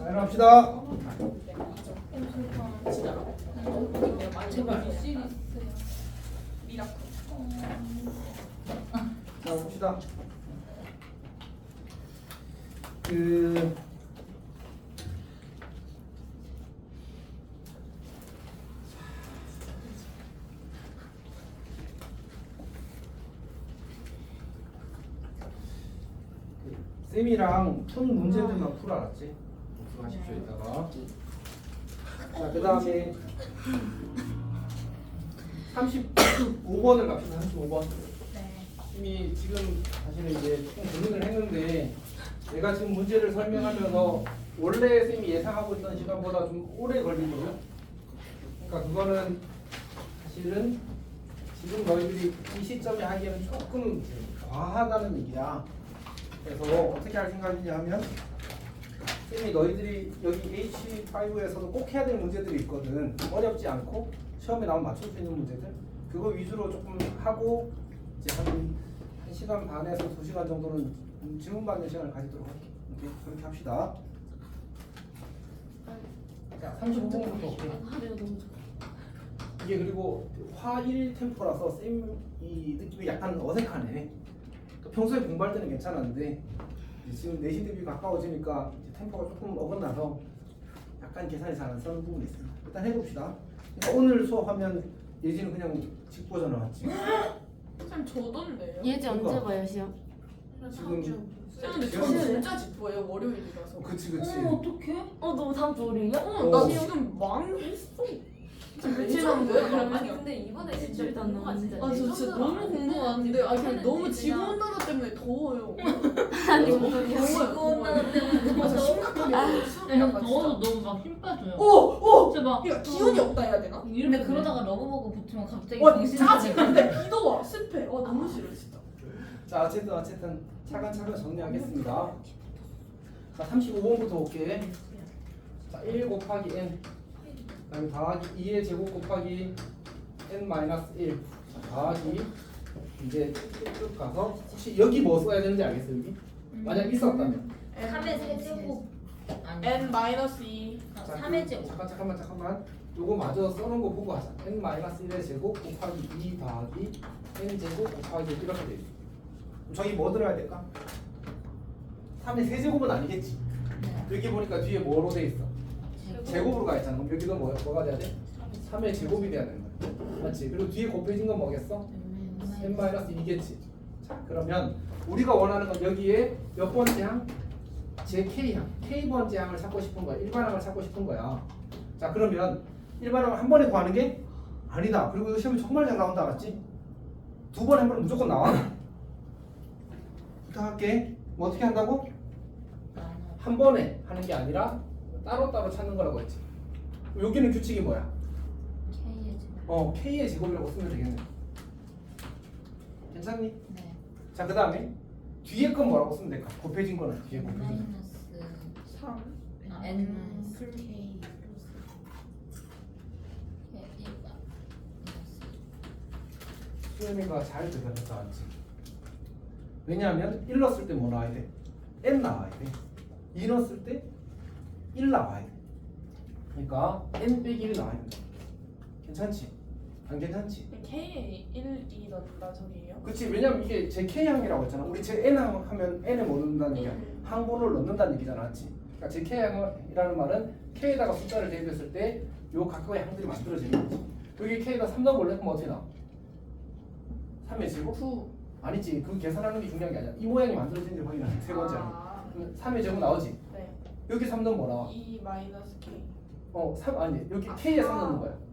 합시다. 제발. 자, 봅시다. 그 쌤이랑 푼 문제들만 풀어 알았지? 복습하십시오 이따가. 자, 그 다음에 35번을 갑시다. 35번. 쌤이 지금 사실은 이제 조금 고민을 했는데 내가 지금 문제를 설명하면서 원래 쌤이 예상하고 있던 시간보다 좀 오래 걸리거든요. 그러니까 그거는 사실은 지금 너희들이 이 시점에 하기에는 조금 과하다는 얘기야. 그래서 어떻게 할 생각이냐 하면 쌤이 너희들이 여기 H5에서도 꼭 해야 될 문제들이 있거든. 어렵지 않고 시험에 나오면 맞출 수 있는 문제들. 그거 위주로 조금 하고 이제 한 1시간 반에서 2시간 정도는 질문 받는 시간을 가지도록 할게. 그렇게 합시다. 자, 35분부터 올게요. 이게 그리고 화일 템포라서 쌤이 느낌이 약간 어색하네. 평소에 공부할 때는 괜찮았는데 지금 내신 대비 가까워지니까 이제 템포가 조금 어긋나서 약간 계산이 잘 안 서는 부분이 있습니다. 일단 해봅시다. 그러니까 오늘 수업하면 예지는 그냥 직보 전화 왔지. 쌤 저던데요? 예지 언제 그러니까. 봐요 시험? 지금 쌤 근데 저는 진짜 집보예요 월요일이라서. 그치. 어떡해? 너 다음 주 월요일이야? 나 지금 망했어. 며칠만 그러면 아니 근데 이번에 진짜 일주일도 안 남았는데. 아 저 진짜 너무 궁금한데 그냥 너무 지구온난화 때문에 더워요. 아니 너무 무슨 더워요. 지구온난화 때문에 아, 저 심각하게 수영이가 더워도 너무 막 힘 빠져요. 오! 진짜 막 야, 기운이 없다 해야 되나? 근데 그러다가 러브버그 붙으면 갑자기 짜증난데 비도 와 습해. 너무 싫어 진짜. 자, 어쨌든 차근차근 정리하겠습니다. 자, 35번부터 올게. 자, 1 곱하기 n 그다음에 더하기 2의 제곱 곱하기 n-1 더하기 이제 쭉 가서 혹시 여기 뭐 써야 되는지 알겠어요? 여기? 만약 있었다면 3의 세제곱 n-2 자, 3의 제곱 잠깐만 요거 마저 써놓은 거 보고 하자. n-1의 제곱 곱하기 2 더하기 n 제곱 곱하기 이렇게 돼 있어. 저기 뭐 들어야 될까? 3의 세제곱은 아니겠지? 여기 보니까 뒤에 뭐로 돼 있어? 제곱으로 가 있잖아. 그럼 여기도 뭐가 돼야 돼? 3의 제곱이 돼야 되는 거야. 맞지? 그리고 뒤에 곱해진 건 뭐겠어? n-2겠지. 자, 그러면 우리가 원하는 건 여기에 몇 번째 항? JK항, K번째 항을 찾고 싶은 거야. 일반항을 찾고 싶은 거야. 자, 그러면 일반항을 한 번에 구하는 게 아니다. 그리고 이거 시험에 정말 잘 나온다, 알았지? 두 번에 한 번은 무조건 나와. 부탁할게. 뭐 어떻게 한다고? 한 번에 하는 게 아니라 따로따로 찾는 거라고 했지. 여기는 규칙이 뭐야? K의 제곱이라고 쓰면 되겠네. 괜찮니? 네. 자, 그 다음에 뒤에 건 뭐라고 쓰면 될까? 곱해진 거는 뒤에 곱해진 거. 마이너스 3 n 풀 k 수연이가 잘 대답했다, 맞지? 왜냐하면 1 넣었을 때 뭐 나와야 돼? n 나와야 돼. 2 넣었을 때 1 나와야 돼. 그러니까 n 빼기 1 나와야 된다. 괜찮지? 안 괜찮지? K에 1, 2 넣는다 저기예요? 그치? 왜냐면 이게 제 K항이라고 했잖아. 우리 제 N항 하면 N에 뭐 넣는다는 얘기야? 항번호를 넣는다는 얘기잖아, 맞지? 그러니까 제 K항이라는 말은 K에다가 숫자를 대입했을 때 요 각각의 항들이 만들어지는 거지. 여기 K에다 3 넣어볼래? 그럼 어떻게 나와? 3의 제곱? 9 아니지. 그 계산하는 게 중요한 게 아니야. 이 모양이 만들어진지 확인하는 세 번째 항. 3의 제곱 나오지? 네. 여기 3 넣으면 뭐 나와? 2 마이너스 K 3 아니 여기 K에 3 넣는 거야.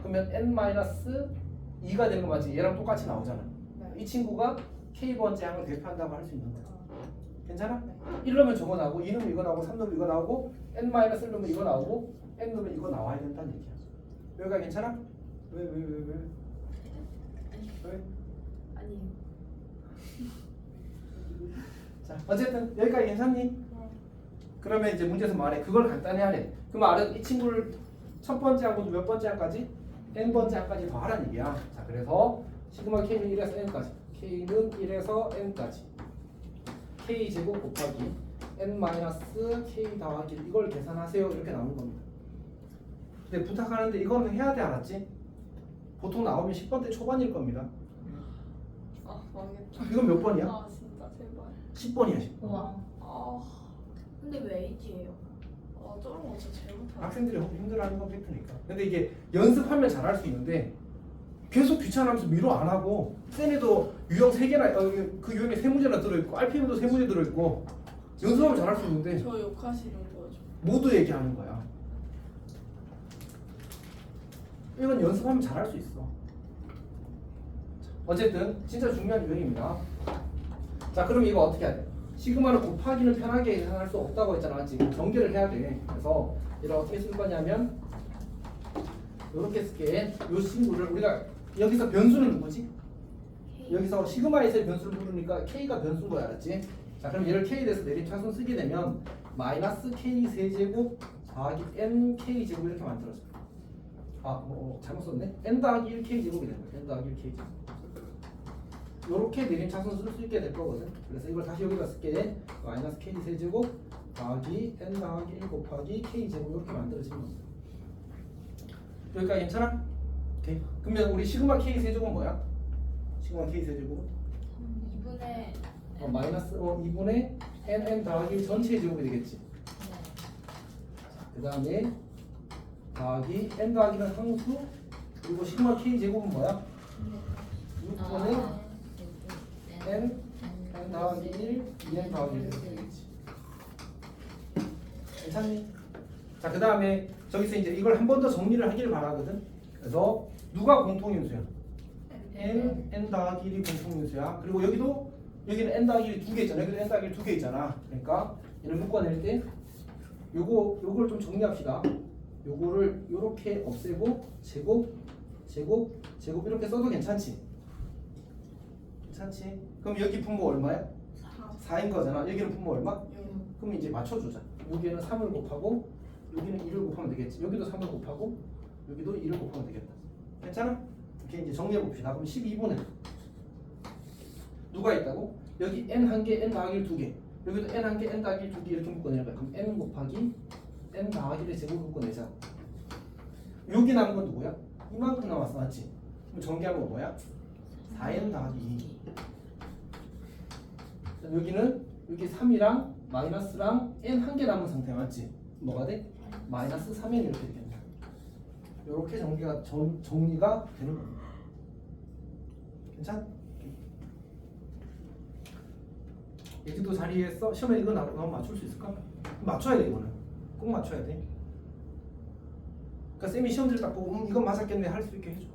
그러면 n-2가 되는 거 맞지? 얘랑 똑같이 나오잖아. 네. 이 친구가 K번째 항을 대표한다고 할 수 있는 거야. 괜찮아? 네. 1 넣으면 저거 나오고 2 넣으면 이거 나오고 3 넣으면 이거 나오고 n-1 넣으면 이거 나오고 n 넣으면 이거 나와야 된다는 얘기야. 여기가 괜찮아? 왜? 아니 자, 어쨌든 여기까지 괜찮니? 그러면 이제 문제에서 말해. 그걸 간단히 하래. 그 말은 이 친구를 첫 번째 항부터 몇 번째 항까지? n번째 항까지 더 하라는 얘기야. 자, 그래서 시그마 k는 1에서 n까지, k는 1에서 n까지, k 제곱 곱하기 n-k 더하기 이걸 계산하세요 이렇게 나오는 겁니다. 근데 부탁하는데 이거는 해야 돼 알았지? 보통 나오면 10번대 초반일 겁니다. 아 망했다. 이건 몇 번이야? 아 진짜 제발. 10번이야 10번. 우와. 아, 근데 왜 H예요? 저런 거 진짜 제일 못하네. 학생들이 힘들어하는 건 팩트니까. 근데 이게 연습하면 잘할 수 있는데 계속 귀찮아하면서 미루 안 하고 쌤에도 유형 3개나 그 유형에 3문제나 들어있고 RPM도 3문제 들어있고 연습하면 잘할 수 있는데 저 욕하시는 거죠. 모두 얘기하는 거야. 이건 연습하면 잘할 수 있어. 어쨌든 진짜 중요한 유형입니다. 자 그럼 이거 어떻게 해야 돼? 시그마를 곱하기는 편하게 계산할 수 없다고 했잖아. 지금 전개를 해야 돼. 그래서 이걸 어떻게 쓸 거냐면 이렇게 쓸게. 이 친구를 우리가 여기서 변수는 누구지? 여기서 시그마에서의 변수를 부르니까 k가 변수인 거야, 알았지? 자 그럼 얘를 k에 대해서 내림차순 쓰게 되면 마이너스 k 세제곱 더하기 n k 제곱 이렇게 만들어져. 잘못 썼네. n 더하기 1 k 제곱이 되는 거야. n 더하기 1 k 제곱. 요렇게 내림차순 쓸 수 있게 될 거거든. 그래서 이걸 다시 여기다 쓸게. 마이너스 k 세제곱 더하기 n 더하기 1 곱하기 k 제곱 이렇게 만들어지는 겁니다. 여기까지 괜찮아? 오케이. 그러면 우리 시그마 k 세제곱은 뭐야? 시그마 k 세제곱은 2분의 마이너스 2분의 n 더하기 전체 제곱이 되겠지. 그 다음에 더하기 n 더하기는 상수 그리고 시그마 k 제곱은 뭐야? 6분의 n 더하기 1 2n 더하기 1 이렇게 되겠지. 괜찮니? 자 그 다음에 저기서 이제 이걸 한 번 더 정리를 하길 바라거든. 그래서 누가 공통인수야? n 더하기 1이 공통인수야. 그리고 여기도 여기는 n 더하기 1이 2개 있잖아. 여기도 n 더하기 1 2개 있잖아. 그러니까 얘를 묶어낼 때 요걸 좀 정리합시다. 요거를 요렇게 없애고 제곱 이렇게 써도 괜찮지? 괜찮지? 그럼 여기 분모 얼마야? 4인 거잖아. 여기는 분모 얼마? 그럼 이제 맞춰주자. 여기에는 3을 곱하고 여기는 2를 곱하면 되겠지. 여기도 3을 곱하고 여기도 2를 곱하면 되겠다. 괜찮아? 이렇게 이제 정리해 봅시다. 그럼 12분의 누가 있다고? 여기 n 한 개, n 더하기 1 두 개. 여기도 n 한 개, n 더하기 1 두 개 이렇게 묶어내는 거야. 그럼 n 곱하기 n 더하기 1의 제곱 묶어내자. 여기 남은 건 누구야? 이만큼 남았어, 맞지? 그럼 전개하면 뭐야? 4n 더하기 2. 여기는 여기 3이랑 마이너스랑 n 한 개 남은 상태 맞지? 뭐가 돼? 마이너스 3n 이렇게 되겠네. 이렇게 정리가 되는 겁니다. 괜찮? 얘기도 잘 이해했어? 시험에 이거 나오면 맞출 수 있을까? 맞춰야 돼 이거는. 꼭 맞춰야 돼. 그러니까 쌤이 시험지를 딱 보고 이건 맞았겠네 할 수 있게 해줘.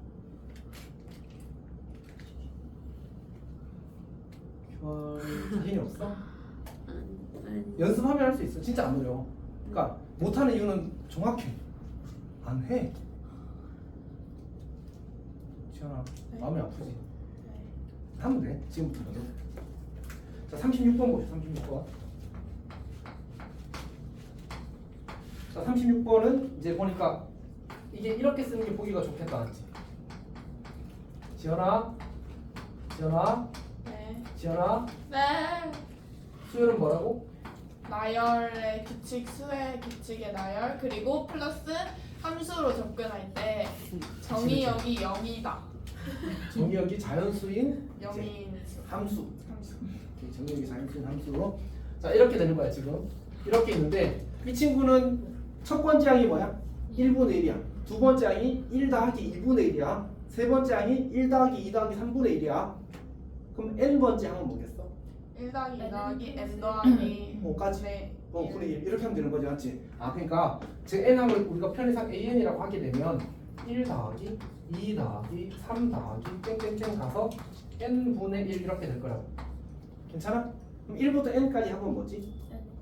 자신이 없어? 연습하면 할 수 있어. 진짜 안 어려워. 그러니까 못하는 이유는 정확해. 안 해. 지현아 마음이 아프지? 하면 돼. 지금부터. 자 36번 보시죠. 36번. 자 36번은 이제 보니까 이게 이렇게 쓰는 게 보기가 좋겠다. 맞지? 지현아 네. 지현아 네. 수열은 뭐라고? 나열의 규칙, 수의 규칙의 나열, 그리고 플러스 함수로 접근할 때 정의역이 0이다. 정의역이 자연수인 0인 함수. 함수. 정의역이 자연수인 함수로. 자 이렇게 되는 거야 지금. 이렇게 있는데 이 친구는 첫 번째 항이 뭐야? 1분의 1이야. 두 번째 항이 1 더하기 2분의 1이야. 세 번째 항이 1 더하기 2 더하기 3분의 1이야. 그럼 n번째 항은 뭐겠어? 1 더하기 2 더하기 n 더하기 5까지? 네. 9분의 1 이렇게 하면 되는 거지 맞지? 그러니까 즉 n항을 우리가 편의상 an이라고 하게 되면 1 더하기 2 더하기 3 더하기 땡땡땡 가서 n분의 1 이렇게 될 거라고. 괜찮아? 그럼 1부터 n까지 합은 뭐지?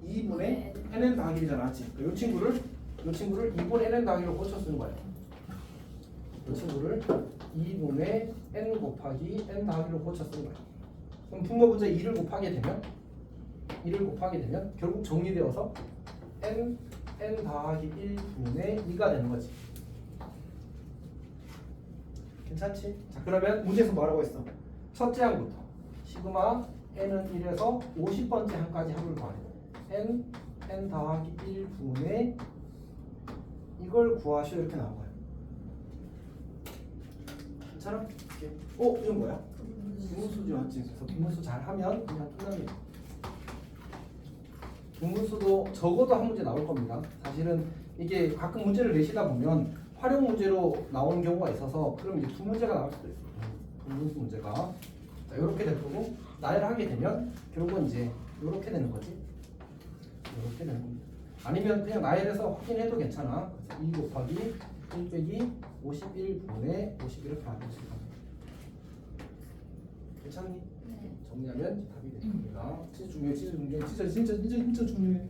2분의 nn 더하기 1이잖아 맞지? 이 친구를 2분의 nn 더하기로 고쳐 쓰는 거야. 이 친구를 2분의 n 곱하기 n 더하기로 고쳐 쓰는 거야. 그럼 분모 분자에 2를 곱하게 되면 결국 정리되어서 n 더하기 1분의 2가 되는 거지. 괜찮지? 자 그러면 문제에서 뭐라고 했어? 첫째 항부터 시그마 n은 1에서 50번째 항까지 합을 구하래. n 더하기 1분의 이걸 구하시오 이렇게 나온 거예요. 괜찮아? 이건 뭐야? 분무수지 맞지? 그래서 분무수 잘하면 그냥 끝납니다. 분무수도 적어도 한 문제 나올 겁니다. 사실은 이게 가끔 문제를 내시다 보면 활용 문제로 나오는 경우가 있어서 그럼 이제 두 문제가 나올 수도 있어요. 분무수 문제가 자, 이렇게 될 거고 나열을 하게 되면 결국은 이제 이렇게 되는 거지. 이렇게 되는 겁니다. 아니면 그냥 나열해서 확인해도 괜찮아. 그래서 2 곱하기 1 빼기 51분의 50 이렇게 만들 수 있다. 괜찮니? 네. 정리하면 답이 될 겁니다. 진짜 중요해, 진짜 중요해.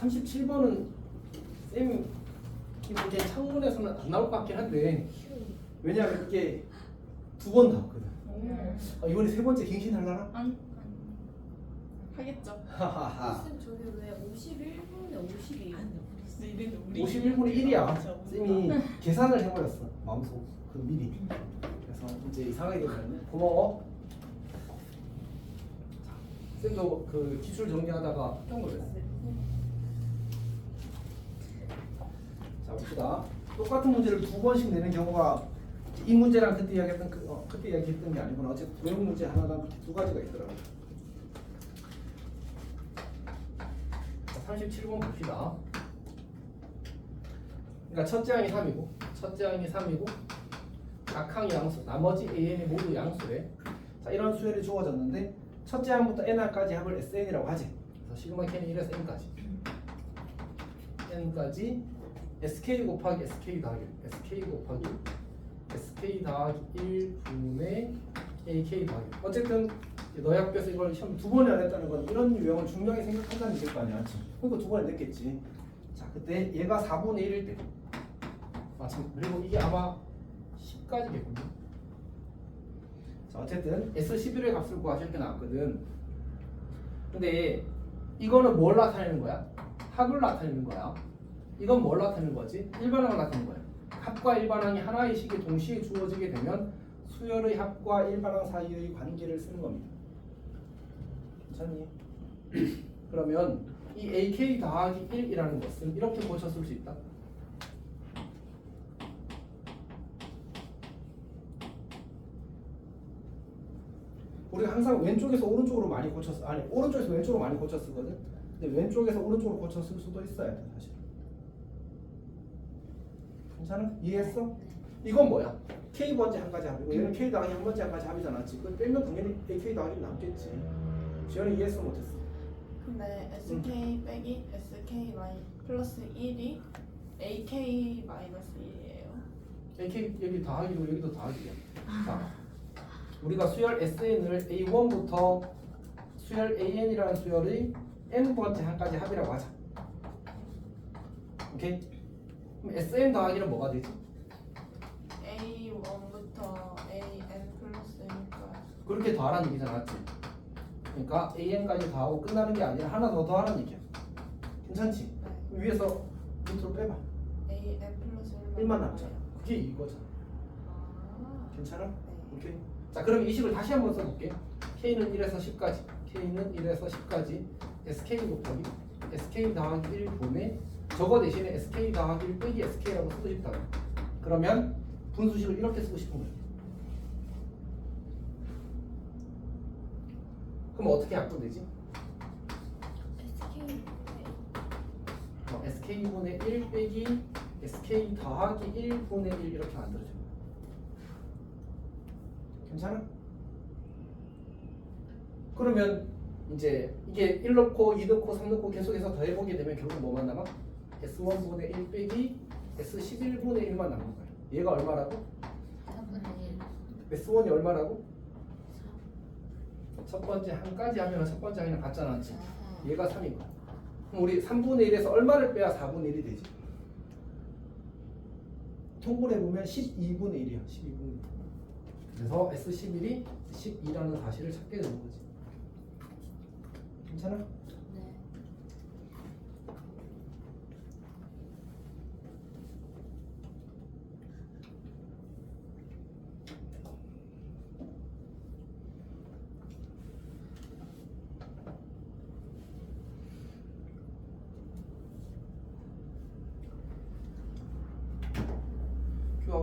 37번은 쌤이 이게 창문에서는 안 나올 것 같긴 한데 왜냐하면 이게 두 번 나왔거든. 이번에 세 번째 갱신하려나? 하겠죠. 하하하. 쌤 저게 왜 51분에 50이에요? 51분의 1이야. 쌤이 계산을 해버렸어. 마음속 그 미리. 그래서 이제 이상하게 되거든요. 고마워. 자, 쌤도 그 기출 정리하다가 깜짝 놀랐어요. 자 봅시다. 똑같은 문제를 두 번씩 내는 경우가 이 문제랑 그때 이야기했던 그때 이야기했던 게 아니구나. 어쨌든 외국 문제 하나당 두 가지가 있더라고요. 자, 37번 봅시다. 그러니까 첫째 항이 3이고 첫째 항이 3이고 각 항이 양수 나머지 an이 모두 양수래. 자 이런 수열이 주어졌는데 첫째 항부터 n항까지 합을 sn이라고 하지. 그래서 시그마 k는 1에서 n까지 n까지 sk 곱하기 sk 더하기 sk 곱하기 sk 더하기 1분의 ak 더하기 어쨌든 너희 학교에서 이걸 시험 두 번이나 냈다는 건 이런 유형을 중요하게 생각한다는 얘기일 거 아니야. 그러니까 두 번에 냈겠지. 자 그때 얘가 4분의 1일 때 그리고 이게 아마 10까지겠군요. 자 어쨌든 S11의 값을 구하실 게 나왔거든. 근데 이거는 뭘 나타내는 거야? 합을 나타내는 거야. 이건 뭘 나타내는 거지? 일반항을 나타내는 거야. 합과 일반항이 하나의 식에 동시에 주어지게 되면 수열의 합과 일반항 사이의 관계를 쓰는 겁니다. 괜찮니? 그러면 이 AK 더하기 1이라는 것은 이렇게 고쳤을 수 있다. 우리가 항상 왼쪽에서 오른쪽으로 많이 고쳤어. 아니 오른쪽에서 왼쪽으로 많이 고쳤거든. 근데 왼쪽에서 오른쪽으로 고쳤을 수도 있어야 돼 사실. 괜찮아? 이해했어? 이건 뭐야? K 번째 한 가지 합이고 얘는 K 더하기 한 번째 한 가지 합이잖아. 그걸 빼면 당연히 AK 더하기 남겠지. 지연이 이해했어 못했어? 근데 SK 빼기 SK 플러스 1이 AK 마이너스 1이에요. AK 여기 더하기고 여기도 더하기야. 자, 우리가 수열 SN을 A1부터 수열 AN이라는 수열의 n 번째 한까지 합이라고 하자. 오케이? 그럼 SN 더하기는 뭐가 되지? A1부터 AN 플러스니까 그렇게 더하라는 얘기잖아, 맞지? 그러니까 AN까지 더하고 끝나는 게 아니라 하나 더 더하라는 얘기야. 괜찮지? 그럼 위에서 밑으로 빼봐. AN 플러스 1만 남잖아. 그게 이거잖아. 아, 괜찮아? 네. 오케이. 자, 그럼 이 식을 다시 한번 써볼게. K는 1에서 10까지. K는 1에서 10까지. SK 곱하기 SK 더하기 1분의 저거 대신에 SK 더하기 1 빼기 SK라고 쓰고 싶다고. 그러면 분수식을 이렇게 쓰고 싶은 거예요. 그럼 어떻게 약분되지? SK분의 1 빼기 SK 더하기 1분의 1 이렇게 만들어져. 괜찮아? 그러면 이제 이게 1 넣고 2 넣고 3 넣고 계속해서 더해보게 되면 결국 뭐만 남아? S1분의 1 빼기 S11분의 1만 남는 거야. 얘가 얼마라고? 3분의 1. S1이 얼마라고? 첫 번째 한까지 하면 첫 번째 항이랑 같잖아. 얘가 3인 거야. 그럼 우리 3분의 1에서 얼마를 빼야 4분의 1이 되지? 통분해보면 12분의 1이야. 12분의 1. 그래서 S11이 12라는 사실을 찾게 되는 거지. 괜찮아? 네.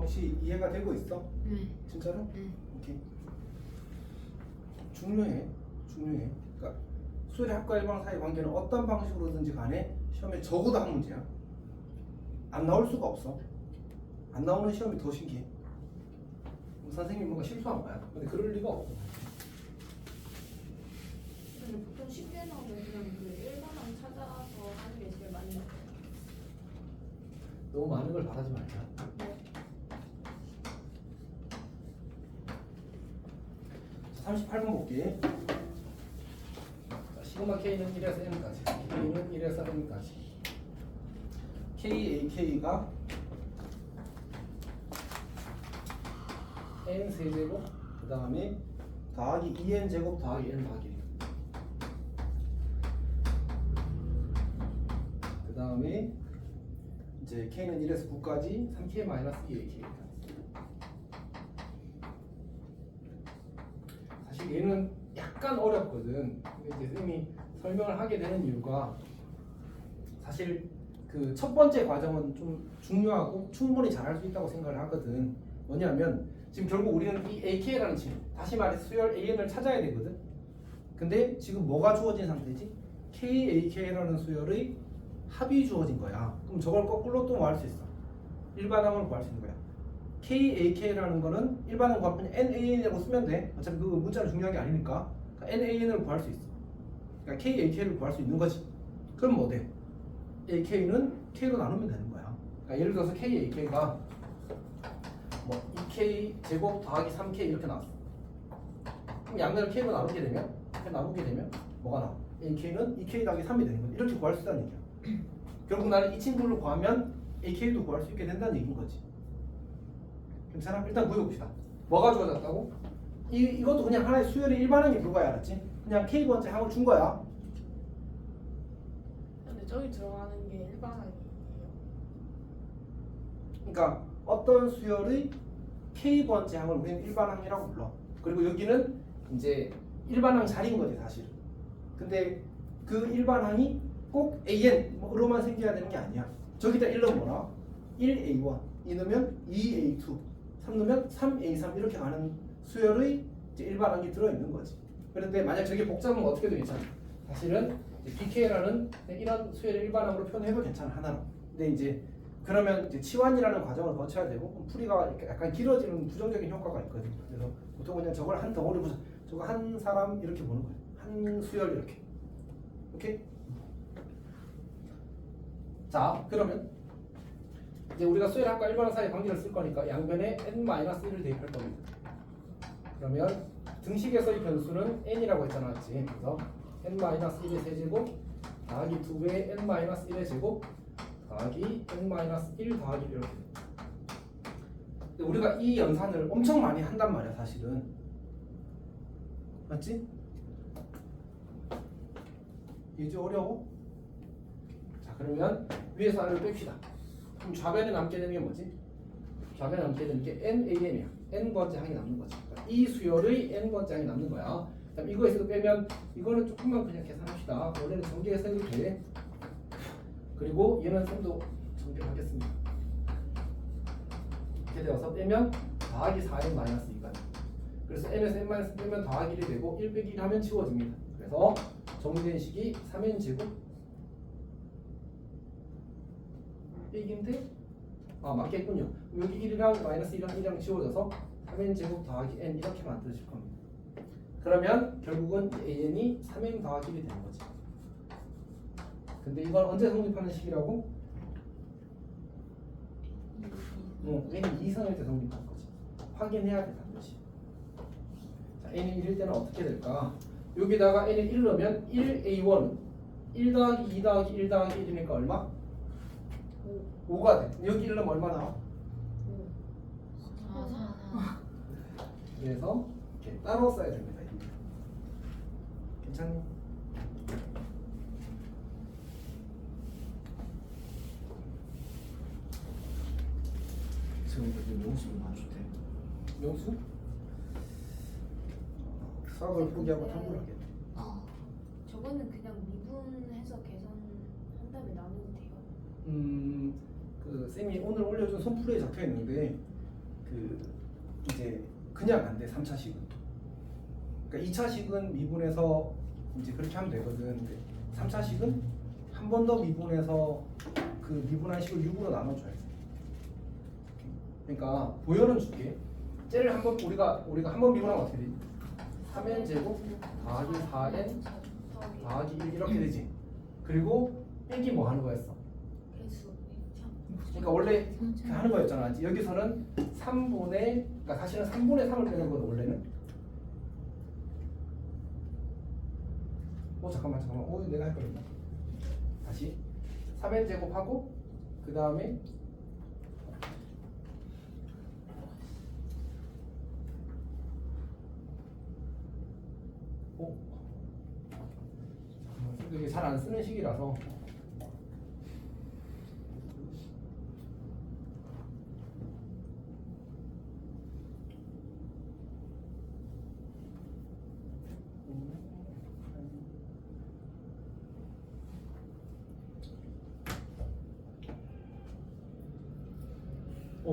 혹시 이해가 되고 있어? 네. 진짜로? 네. 오케이. 중요해. 그러니까 수열의 합과 일반항 사이 관계는 어떤 방식으로든지 간에 시험에 적어도 한 문제야. 안 나올 수가 없어. 안 나오는 시험이 더 신기해. 선생님이 뭔가 실수한 거야. 근데 그럴 리가 없어. 근데 보통 쉽게 나오면 그냥 그 일반항 찾아서 하는 게 제일 많이 나와요. 너무 많은 걸 바라지 말자. 네. 자, 38번 볼게. 자, 시그마 K는 1에서 N까지, K는 1에서 N까지. KAK가 N 세제곱, 그 다음에 더하기 2N 제곱 더하기 N 더하기 1. 그 다음에 이제 K는 1에서 9까지 3K 마이너스 2AK. 사실 얘는 약간 어렵거든. 근데 이제 선생님이 설명을 하게 되는 이유가 사실 그 첫 번째 과정은 좀 중요하고 충분히 잘할 수 있다고 생각을 하거든. 뭐냐면 지금 결국 우리는 이 AK라는 친구, 다시 말해서 수열 AN을 찾아야 되거든. 근데 지금 뭐가 주어진 상태지? KAK라는 수열의 합이 주어진 거야. 그럼 저걸 거꾸로 또 뭐 할 수 있어? 일반항을 구할 수 있는 거야. KAK라는 거는 일반항 구하면 NAN이라고 쓰면 돼. 어차피 그 문자는 중요한 게 아니니까. 그러니까 NAN을 구할 수 있어. 그러니까 KAK를 구할 수 있는 거지. 그럼 뭐 돼? AK는 K로 나누면 되는 거야. 그러니까 예를 들어서 KAK가 뭐 2K 제곱 더하기 3K 이렇게 나왔어. 그럼 양면을 K로 나누게 되면 뭐가 나와? AK는 2K 더하기 3이 되는 거지. 이렇게 구할 수 있다는 얘기야. 결국 나는 이 친구를 구하면 AK도 구할 수 있게 된다는 얘기인 거지. 괜찮아? 일단 구해봅시다. 뭐가 주어졌다고? 이것도 그냥 하나의 수열의 일반항에 불과해. 알았지? 그냥 K번째 항을 준 거야. 근데 저기 들어가는 게 일반항이에요. 그러니까 어떤 수열의 K번째 항을 우리는 일반항이라고 불러. 그리고 여기는 이제 일반항 자리인 거지 사실은. 근데 그 일반항이 꼭 AN으로만 생겨야 되는 게 아니야. 저기다 1 넣으면 뭐라? 1A1, 2 넣으면 2A2, 3 넣으면 3A3 이렇게 가는 수열의 이제 일반항이 들어있는 거지. 그런데 만약 저게 복잡하면 어떻게 되겠잖아 사실은 BK라는 이런 수열의 일반항으로 표현해도 괜찮아 하나로. 근데 이제 그러면 이제 치환이라는 과정을 거쳐야 되고 풀이가 약간 길어지는 부정적인 효과가 있거든. 그래서 보통 그냥 저걸 한 덩어리 보자. 저거 한 사람 이렇게 보는 거야. 한 수열 이렇게. 오케이? 자, 그러면 이제 우리가 수열학과 일반항 사이 관계를 쓸 거니까 양변에 n-1을 대입할 겁니다. 그러면 등식에서의 변수는 n이라고 했잖아, 맞지? 그래서 n-1의 세제곱 더하기 2배의 n-1의 제곱 더하기 n-1 더하기 이렇게. 근데 우리가 이 연산을 엄청 많이 한단 말이야, 사실은. 맞지? 이제 어려워? 자, 그러면 위에서 R을 뺍시다. 그럼 좌변에 남게 되는 게 뭐지? 좌변에 남게 되는 게 NAN이야. N번째 항이 남는 거지. 그러니까 이 수열의 N번째 항이 남는 거야. 그다음 이거에서 빼면 이거는 조금만 그냥 계산합시다. 원래는 전개해서도 돼. 그리고 얘는 쌤도 전개하겠습니다. 이렇게 되어서 빼면 더하기 4n 마이너스 2까지. 그래서 n에서 n 마이너스 빼면 더하기 1이 되고 1 빼기 1 하면 치워집니다. 그래서 정리된 식이 3n 제곱 빼기인데 맞겠군요. 여기 1이랑 마이너스 1이랑 지워져서 3n 제곱 더하기 n 이렇게 만드실 겁니다. 그러면 결국은 an이 3n 더하기 1이 되는 거지. 근데 이건 언제 성립하는 식이라고? n이 2성일 때 성립하는 거지. 확인해야 돼 반드시. 자, n이 1일 때는 어떻게 될까? 여기다가 n을 1 넣으면 1a1 1 더하기 2 더하기 1 더하기 1이니까 얼마? 5가 돼. 여기 1 넣으면 얼마 나와? 4. 그래서 이렇게 따로 써야 됩니다. 괜찮니? 지금 이제 명수는 안 좋대. 명수? 수학을 포기하고 탐구를 하겠네. 저거는 그냥 미분해서 계산한 다음에 나누면 돼요. 그 쌤이 오늘 올려준 손풀이에 적혀 있는데 그 이제 그냥 안 돼. 3차식은. 그러니까 2차식은 미분해서 이제 그렇게 하면 되거든. 근데 3차식은 한 번 더 미분해서 그 미분한 식을 6으로 나눠줘야 돼. 그러니까 보여는 줄게. 쟤를 한번 우리가 한 번 미분하면 어떻게 되지? 3n 제곱 더하기 4n 더하기 1 이렇게 되지. 그리고 빼기 뭐 하는 거였어? 개수. 그러니까 원래 하는 거였잖아. 여기서는 3분의 그러니까 사실은 3분의 3을 빼는 거거든 원래는. 잠깐만. 내가 할 거였나? 다시 3n 제곱하고 그 다음에 이게 잘 안 쓰는 식이라서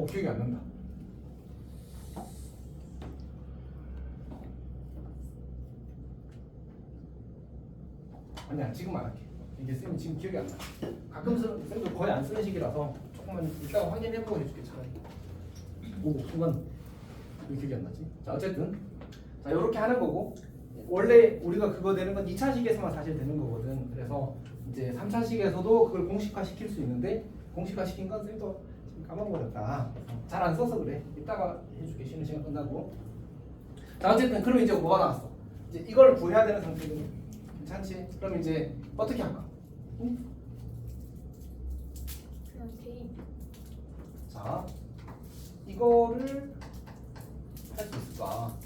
기억이 안 난다. 아니야, 지금 안 할게. 이게 쌤이 지금 기억이 안 나. 가끔 쌤도 거의 안 쓰는 식이라서 조금만 이따가 확인해보고 해줄게 차라리. 순간 왜 기억이 안 나지? 자, 어쨌든 자 이렇게 하는 거고 원래 우리가 그거 되는 건 2차식에서만 사실 되는 거거든. 그래서 이제 3차식에서도 그걸 공식화 시킬 수 있는데 공식화 시킨 건 쌤도 지금 까먹어버렸다. 잘 안 써서 그래. 이따가 해줄게. 쉬는 시간 끝나고. 자, 어쨌든 그럼 이제 뭐가 나왔어? 이제 이걸 구해야 되는 상태거든. 괜찮지? 그럼 이제 어떻게 할까? 응? 그냥 대입. 자, 이거를 할 수 있을까?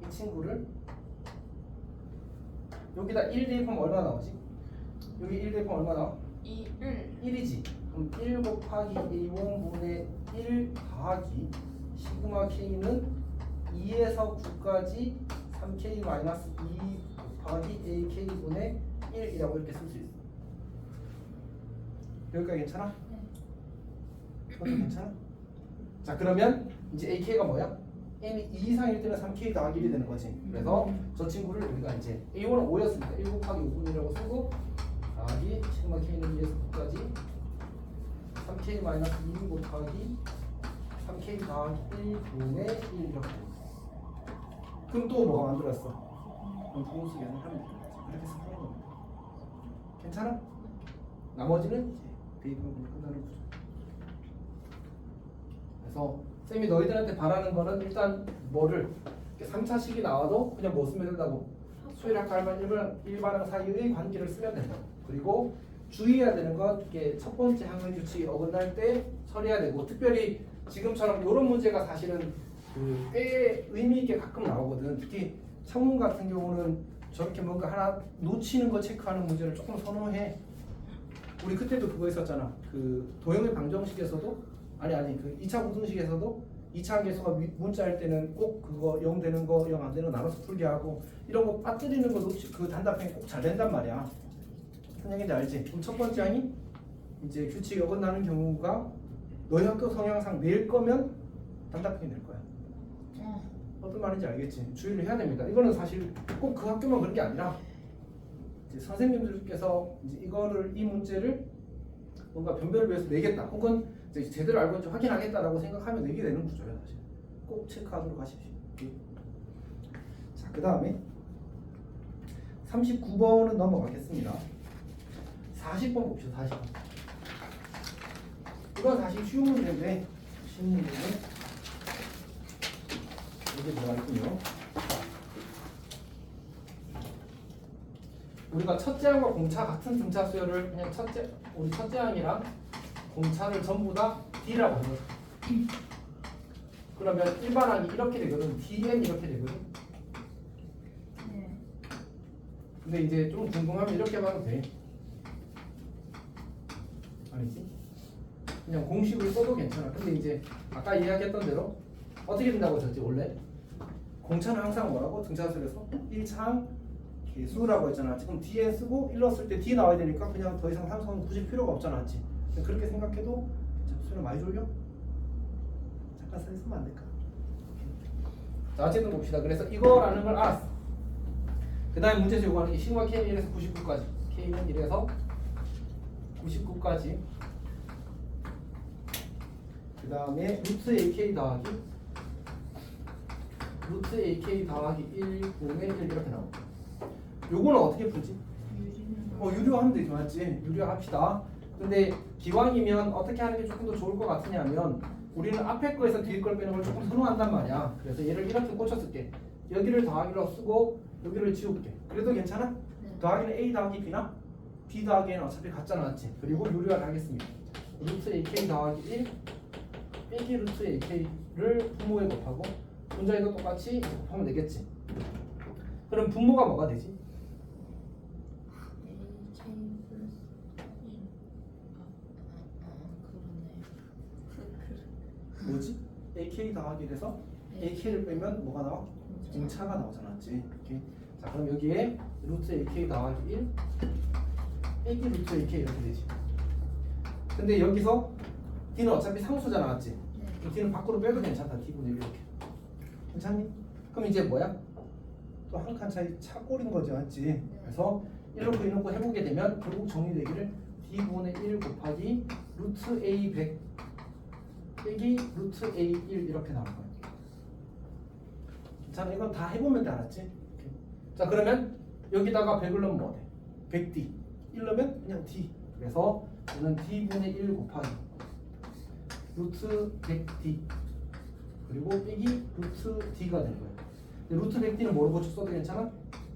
이 친구를 여기다 1 대입하면 얼마 나오지? 여기 1 대입하면 얼마 나와? 1이지. 그럼 1 곱하기 a1분의 1 더하기 시그마 k는 2에서 9까지 3k 마이너스 2 곱하기 ak분의 1이라고 이렇게 쓸 수 있어. 여기까지 괜찮아? 이것도 괜찮아? 자, 그러면 이제 ak가 뭐야? n이 2 이상일 때는 3k 더하기 1이 되는 거지. 그래서 저 친구를 우리가 이제 a1은 5였으니까 1 곱하기 5분이라고 쓰고 더하기 시그마 k는 2에서 9까지 3k 마이너스 2 곱하기 3k 더하기 1분의 1 이렇게 돼. 그럼 또 뭐가 만들었어? 분수 계산하면 되는 거지. 그렇게 쓰는 겁니다. 괜찮아? 나머지는 이제 대입하면 끝나는 거죠. 그래서 쌤이 너희들한테 바라는 거는 일단 뭐를 3차식이 나와도 그냥 뭐 쓰면 된다고? 수열학 갈반 일반항 사이의 관계를 쓰면 된다고. 그리고 주의해야 되는 건 이게 첫 번째 항의 규칙이 어긋날 때 처리해야 되고, 특별히 지금처럼 이런 문제가 사실은 꽤 의미 있게 가끔 나오거든. 특히 창문 같은 경우는 저렇게 뭔가 하나 놓치는 거 체크하는 문제를 조금 선호해. 우리 그때도 그거 있었잖아. 그 도형의 방정식에서도 그 2차 구등식에서도 2차 함계수가 문자일 때는 꼭 그거 0 되는 거 0 안 되는 거 나눠서 풀게 하고 이런 거 빠뜨리는 거 놓치 그 단답형이 꼭 잘 된단 말이야. 무슨 얘기인지 알지? 그럼 첫 번째 항이 이제 규칙이 어긋나는 경우가 너희 학교 성향상 낼 거면 단답형이 낼 거야. 어떤 말인지 알겠지? 주의를 해야 됩니다. 이거는 사실 꼭 그 학교만 그런 게 아니라 이제 선생님들께서 이제 이 문제를 뭔가 변별을 위해서 내겠다, 혹은 이제 제대로 알고 있는지 확인하겠다라고 생각하면 내게 되는 구조예요. 사실 꼭 체크하도록 하십시오. 자, 그 다음에 39번은 넘어가겠습니다. 40번 봅시다. 40번. 이건 사실 쉬운 문제인데 쉬운 문제는 이게 들어가 있군요. 우리가 첫째 항과 공차 같은 등차 수열을 그냥 우리 첫째 항이랑 공차를 전부 다 D라고 하는 거죠. 그러면 일반 항이 이렇게 되거든. DN 이렇게 되거든. 근데 이제 좀 궁금하면 이렇게 봐도 돼. 아니지? 그냥 공식을 써도 괜찮아. 근데 이제 아까 이야기했던 대로 어떻게 된다고 했지 원래? 공차는 항상 뭐라고? 등차수열에서 1차 개수라고 했잖아. 지금 Dn 쓰고 1 넣었을 때 D 나와야 되니까 그냥 더 이상 상수는 굳이 필요가 없잖아. 맞지? 그렇게 생각해도 수련 많이 졸려? 잠깐 서 있으면 안 될까? 자, 어쨌든 봅시다. 그래서 이거라는 걸 알았어. 그 다음에 문제에서 요구하는 게 시그마 K는 1에서 99까지. K는 1에서 99까지. 그 다음에 루트 AK 더하기 루트 AK 더하기 1분의 1 이렇게 나옵니다. 요거는 어떻게 풀지? 유료하면 되지, 맞지? 유료합시다. 근데 기왕이면 어떻게 하는 게 조금 더 좋을 것 같으냐면 우리는 앞에 거에서 뒤에 걸 빼는 걸 조금 선호한단 말이야. 그래서 얘를 이렇게 꽂혀쓸게. 여기를 더하기로 쓰고 여기를 지울게. 그래도 괜찮아? 더하기는 A 더하기 B나 B 더하기 A는 어차피 같잖아, 맞지? 그리고 유료화를 하겠습니다. 루트 AK 더하기 1 빼기 루트 AK를 분모에 곱하고 분자에도 똑같이 곱하면 되겠지. 그럼 분모가 뭐가 되지? 뭐지? AK 더하기 돼서 AK를 빼면 뭐가 나와? 공차가 나오잖아, 맞지? 이렇게. 자, 그럼 여기에 루트 AK 더하기 1 빼기 루트 AK 이렇게 되지. 근데 여기서 D는 어차피 상수잖아, 맞지? D는 밖으로 빼도 괜찮다. D분의 1 이렇게. 괜찮니? 그럼 이제 뭐야? 또 한 칸 차이 차꼴인 거지, 맞지? 그래서 1놓고 2놓고 해보게 되면 결국 정리되기를 D분의 1 곱하기 루트 A 100 빼기 루트 A 1 이렇게 나올 거야. 자, 이건 다 해보면 돼, 알았지? 오케이. 자, 그러면 여기다가 100을 넣으면 뭐 돼? 100D 1 넣으면 그냥 D. 그래서 이는 D분의 1 곱하기 루트 100D 그리고 빼기 루트 D가 되는 거야. 루트 100D는 뭐로 고쳐 써도 괜찮아?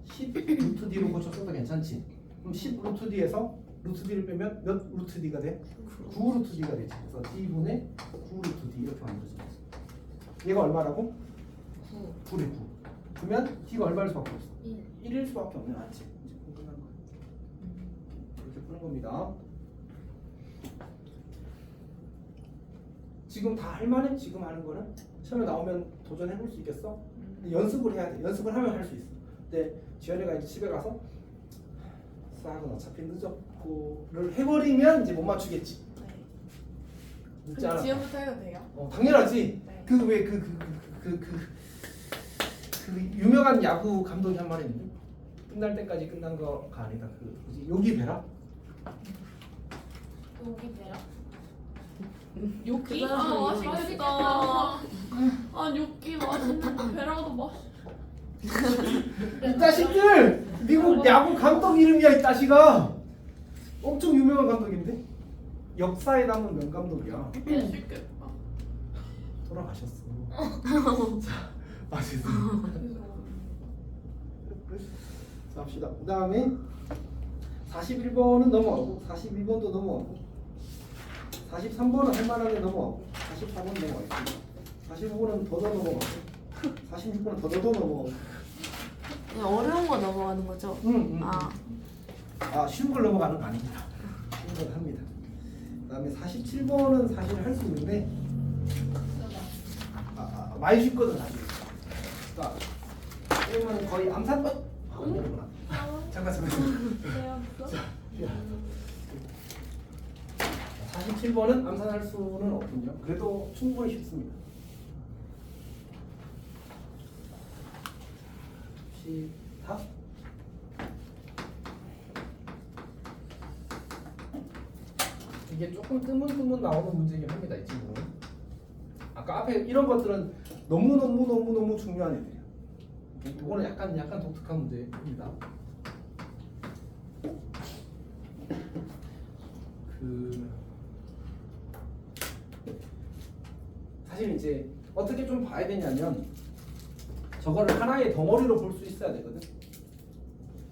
10 루트 D로 고쳐 써도 괜찮지? 그럼 10 루트 D에서 루트 D를 빼면 몇 루트 D가 돼? 9 루트 D가 되지. 그래서 D분의 9 루트 D 이렇게 만들어져. 얘가 얼마라고? 9래 9. 그러면 D가 얼마일 수밖에 없어? 1일 수밖에 없네, 맞지? 이제 끝난 거야. 이렇게 푸는 겁니다. 지금 다 할만해? 지금 하는 거는? 시험에 나오면 도전해볼 수 있겠어? 근데 연습을 해야 돼. 연습을 하면 할 수 있어. 근데 지연이가 이제 집에 가서 수학은 어차피 늦었고를 해버리면 이제 못 맞추겠지. 늦지 않아. 지금부터 해도 돼요? 당연하지. 네. 그 왜 그 유명한 야구 감독이 한 말이 있는데 끝날 때까지 끝난 거가 아니다. 그 뭐지? 요기 베라? 여기 배라. 요끼? 그 사람은 아 요끼 맛있겠다. 아 요끼 맛있는데 베라도 맛있어. 이 자식들! 미국 야구 감독 이름이야, 이 자식아. 엄청 유명한 감독인데 역사에 남은 명감독이야. 맛있겠다. 돌아가셨어. 자, 맛있어. 자, 합시다. 그 다음에 41번은 넘어가고 42번도 넘어가고 43번은 할만하게 넘어가고 44번 넘어가겠습니다. 45번은 더더 넘어가고 46번은 더더더 넘어가고. 그냥 어려운 거 넘어가는 거죠? 쉬운 걸 넘어가는 거 아닙니다. 쉬운 걸 합니다. 그 다음에 47번은 사실 할 수 있는데 많이 쉽거든 사실. 자, 그러면 거의 암산 안 되는구나. 잠깐. 자, 47번은 암산할 수는 없군요. 그래도 충분히 쉽습니다. 시작. 이게 조금 뜨문뜨문 나오는 문제긴 합니다, 이 친구는. 아까 앞에 이런 것들은 너무 중요한 애들이야. 이거는 약간 독특한 문제입니다. 사실 이제 어떻게 좀 봐야 되냐면 저거를 하나의 덩어리로 볼 수 있어야 되거든.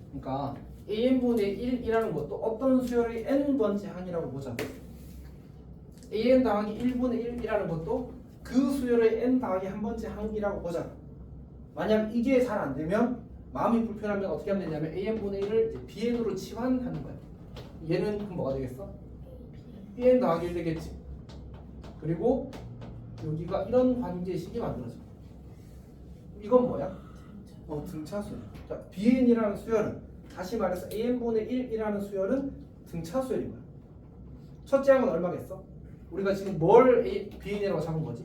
그러니까 AN분의 1이라는 것도 어떤 수열의 n번째 항이라고 보자고. AN 더하기 1분의 1이라는 것도 그 수열의 n 더하기 한 번째 항이라고 보자고. 만약 이게 잘 안 되면 마음이 불편하면 어떻게 하면 되냐면 AN분의 1을 BN으로 치환하는 거야. 얘는 그럼 뭐가 되겠어? BN 더하기 1 되겠지. 그리고 여기가 이런 관계식이 만들어져. 이건 뭐야? 등차수야. 자, BN이라는 수열은 다시 말해서 AN분의 1이라는 수열은 등차수열인 거야. 첫째 항은 얼마겠어? 우리가 지금 뭘 bn이라고 잡은 거지?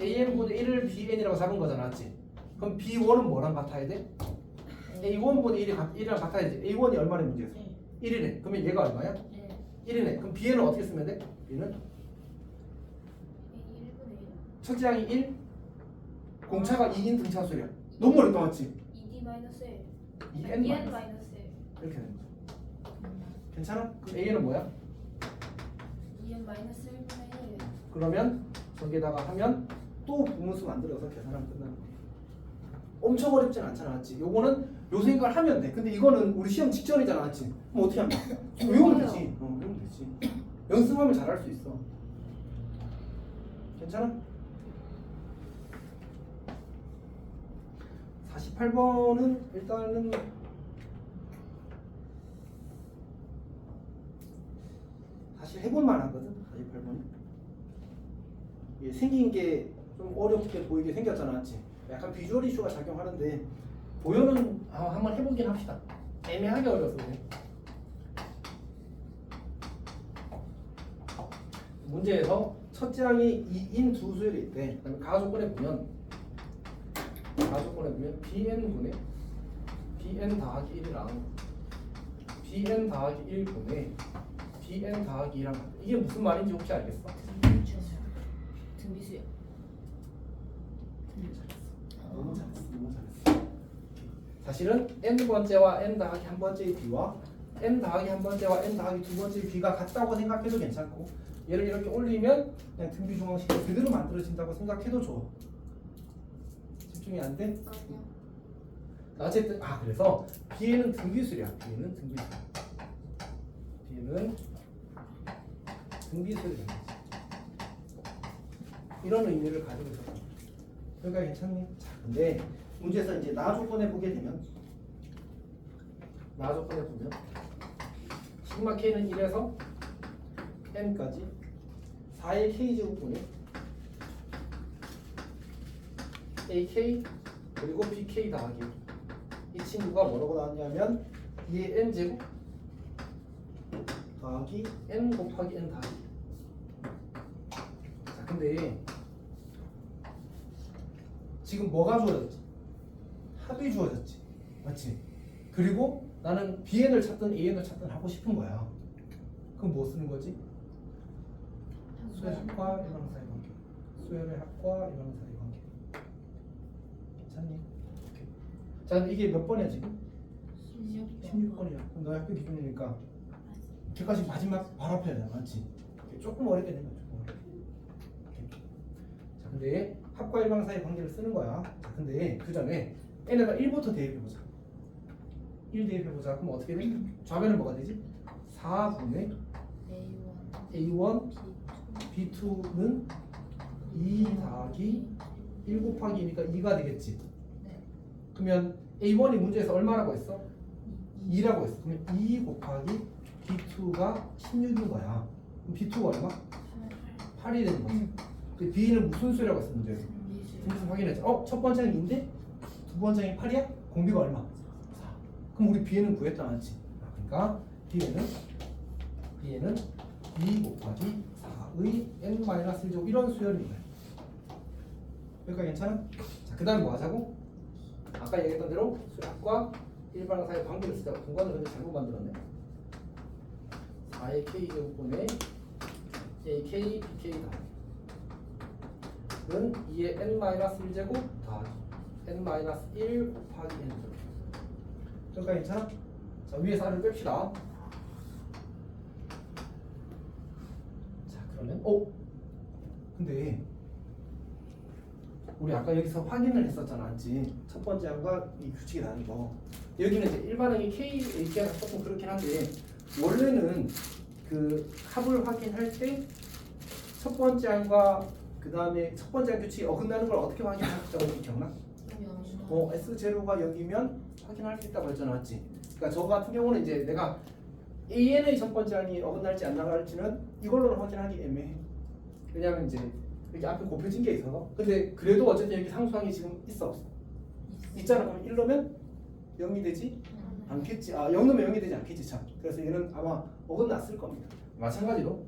an분의 1을 bn이라고 잡은 거잖아, 맞지? 그럼 b1은 뭐랑 같아야 돼? a1분의 1이랑 같아야지. a1이 얼마나 문제였어? 1이네. 그러면 얘가 얼마야? 1이네. 그럼 b는 어떻게 쓰면 돼? b는? 1분의 1? 첫째 항이 1, 공차가 2인 등차수야. 너무 어렵다, 맞지? 2D 마이너스 1. 2n 2n 마이너스 마이너스 1. 이렇게 되는 거야. 괜찮아? 그럼 a는 뭐야? 2n 마이너스 1분의 1. 그러면 저기다가 하면 또 분수 만들어서 계산하면 끝나는 거야. 엄청 어렵진 않잖아, 맞지? 요거는 요 생각을 하면 돼. 근데 이거는 우리 시험 직전이잖아, 맞지? 그럼 어떻게 하면 돼? 외우면 되지. 외우면 되지. 연습하면 잘할 수 있어. 괜찮아? 48번은 일단은 사실 해볼만 하거든. 48번이 이게 생긴 게 좀 어렵게 보이게 생겼잖아, 맞지? 약간 비주얼 이슈가 작용하는데 보여는 한번 해보긴 합시다. 애매하게 어려서 그래. 문제에서 첫째 항이 2인 두 수열이 있대. 그다음에 가조건에 보면 bn분의 bn 더하기 1이랑 bn 더하기 1분의 bn 더하기 2랑 같다. 이게 무슨 말인지 혹시 알겠어? 등비수요. 너무 잘했어. 너무 잘했어. 사실은 n번째와 n 더하기 한 번째의 b와 n 더하기 한 번째와 n 더하기 두 번째의 b가 같다고 생각해도 괜찮고, 얘를 이렇게 올리면 그냥 등비 중앙식이 그대로 만들어진다고 생각해도 좋아. 집중이 안 돼? 어쨌든 그래서 b는 등비수야. b는 등비수. b는 등비수를 정하지. 이런 의미를 가지고 있어. 그러니까 괜찮니? 자, 근데 문제에서 이제 나 조건에 보게 되면 시그마 k는 1에서 n까지 4의 k제곱분의 ak 그리고 bk 더하기 이 친구가 뭐라고 나왔냐면 2의 n제곱 더하기 n 곱하기 n 더하기. 자, 근데 지금 뭐가 주어졌지? 합이 주어졌지, 맞지? 그리고 나는 bn을 찾든 an을 찾든 하고 싶은 거야. 그럼 뭐 쓰는 거지? 수열의 합과 일반항 사이 관계. 수열의 합과 일반항 사이 관계. 괜찮니? 오케이. 자, 근데 이게 몇 번이야 지금? 16번이야. 그럼 너 학교 기준이니까 걔까지 마지막 바로 앞에야, 맞지? 조금 어렵게 된 거야. 조금 어렵게. 오케이. 자, 근데 합과 일방 사이 관계를 쓰는 거야. 자, 근데 그 전에 n에다 1부터 대입해보자. 1 대입해보자. 그럼 어떻게 돼? 좌변은 뭐가 되지? 4분의 A1 B2는 2 더하기 1 곱하기 2니까 2가 되겠지. 그러면 A1이 문제에서 얼마라고 했어? 2라고 했어. 그러면 2 곱하기 B2가 16인 거야. 그럼 B2가 얼마? 8이 되는 거지. 근데 B는 무슨 수라고 했어 문제에서? 등비수 확인했죠. 첫 번째는 2인데 두 번째는 8이야? 공비가 얼마? 4. 그럼 우리 B는 구했다, 맞지? 그러니까 B는 2 곱하기 4의 n-1제곱 이런 수열인 거야. 그러니까 괜찮아? 자, 그 다음 뭐 하자고? 아까 얘기했던 대로 수열과 일반항 사이의 관계를 쓰자고. 공간을 근데 잘못 만들었네. 4의 k제곱분의 ak bk 는 2의 n-1제곱 더하기 n-1 곱하기 n. 그러니까 괜찮아? 자, 위에서 r을 뺍시다. 자, 그러면 근데 우리 아까 여기서 확인을 했었잖아, 맞지? 첫 번째 항과 이 규칙이 다른 거. 여기는 이제 일반항이 k, ak가 조금 그렇긴 한데 원래는 그 합을 확인할 때 첫 번째 항과 그 다음에 첫 번째 항 규칙이 어긋나는 걸 어떻게 확인하셨다고 혹시 기억나? S0가 0이면 확인할 수 있다고 했잖아, 맞지? 그러니까 저 같은 경우는 이제 내가 AN의 첫 번째 항이 어긋날지 안 나갈지는 이걸로는 확인하기 애매해. 왜냐면 이제 여기 앞에 곱해진 게 있어서. 근데 그래도 어쨌든 여기 상수항이 지금 있어 없어? 있잖아. 그럼 1로면 0이 되지 않겠지. 0 넣으면 0이 되지 않겠지. 참. 그래서 얘는 아마 어긋났을 겁니다. 마찬가지로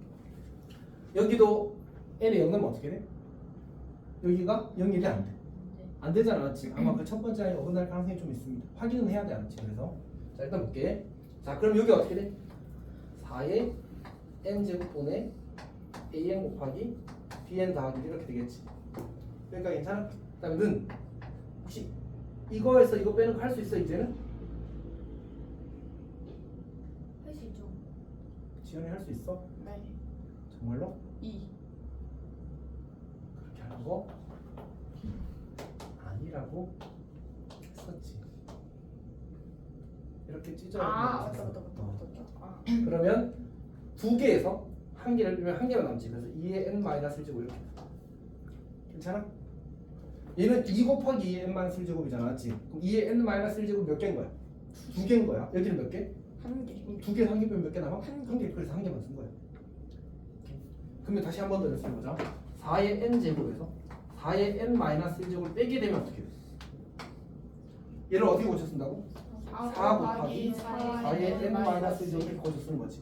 여기도 n에 0 넣으면 어떻게 돼? 여기가 0이 돼? 안 돼? 안 되잖아, 맞지? 아마 그 첫 번째 아이에 어긋날 가능성이 좀 있습니다. 확인은 해야 돼, 알았지? 그래서 자 일단 볼게. 자 그럼 여기 어떻게 돼? 4의 n제곱분의 an 곱하기 bn 더하기 이렇게 되겠지. 그러니까 괜찮아? 그 다음에 는 혹시 이거에서 이거 빼는 거 할 수 있어 이제는? 할 수 있죠. 지연이 할 수 있어? 네. 정말로? 2. 그렇게 하라고? 아니라고 했었지. 이렇게 찢어야 아, 돼. 맞다. 아. 그러면 두 개에서 한 개를 빼면 한 개가 남지. 그래서 2의 n-1제곱 이렇게. 괜찮아? 얘는 2 곱하기 2의 n-1제곱이잖아, 맞지? 그럼 2의 n-1제곱 몇 개인 거야? 두 개인 거야. 여기는 몇 개? 1개. 그럼 두 개, 한 개 빼면 몇 개 남아? 한 개. 한 개. 그래서 한 개만 쓴 거야. 그러면 다시 한 번 더 연습해보자. 4의 n제곱에서 4의 n-1제곱을 빼게 되면 어떻게 돼? 얘를 어떻게 고쳐 쓴다고? 4 곱하기 4의 n-1제곱을 이렇게 고쳐 쓰는 거지.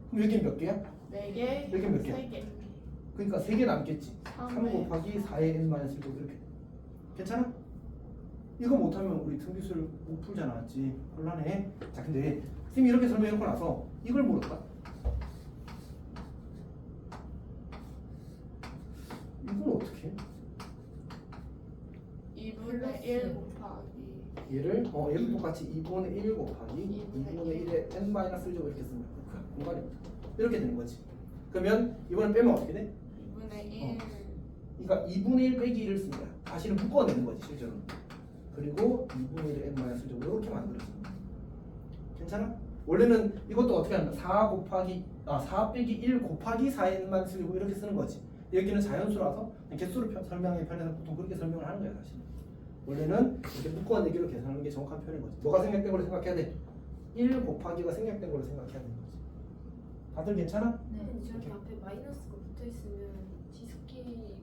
그럼 여기는 몇 개야? 4개. 여기 몇 개? 3개. 그러니까 3개 남겠지. 3 네. 곱하기 4의 n-1제곱 이렇게. 괜찮아? 이거 못하면 우리 등비수를 못 풀잖아, 맞지? 곤란해. 자, 근데 선생님이 이렇게 설명해놓고 나서 이걸 물었다. 이건 어떻게 해? 2분의 1 곱하기 얘를 얘도 똑같이 2분의 1 곱하기 2분의 1의 n-1제곱 이렇게 쓰면 공간이 없다. 이렇게 되는 거지. 그러면 이번에 빼면 어떻게 돼? 2분의 1. 그러니까 2분의 1 빼기 1을 쓴 거야. 다시는 묶어내는 거지 실제로. 그리고 2분의 1의 n-제곱 이렇게 만들어진 거야. 괜찮아? 원래는 이것도 어떻게 한다? 4 빼기 1 곱하기 4의 n-제곱 이렇게 쓰는 거지. 여기는 자연수라서 개수로 설명하기 편해서 보통 그렇게 설명을 하는 거야 사실. 원래는 이렇게 묶어내기로 계산하는 게 정확한 표현인 거지. 뭐가 생략된 걸로 생각해야 돼? 1 곱하기가 생략된 걸로 생각해야 되는 거지. 다들 괜찮아? 근데 저렇게 앞에 마이너스가 붙어 있으면 지스끼리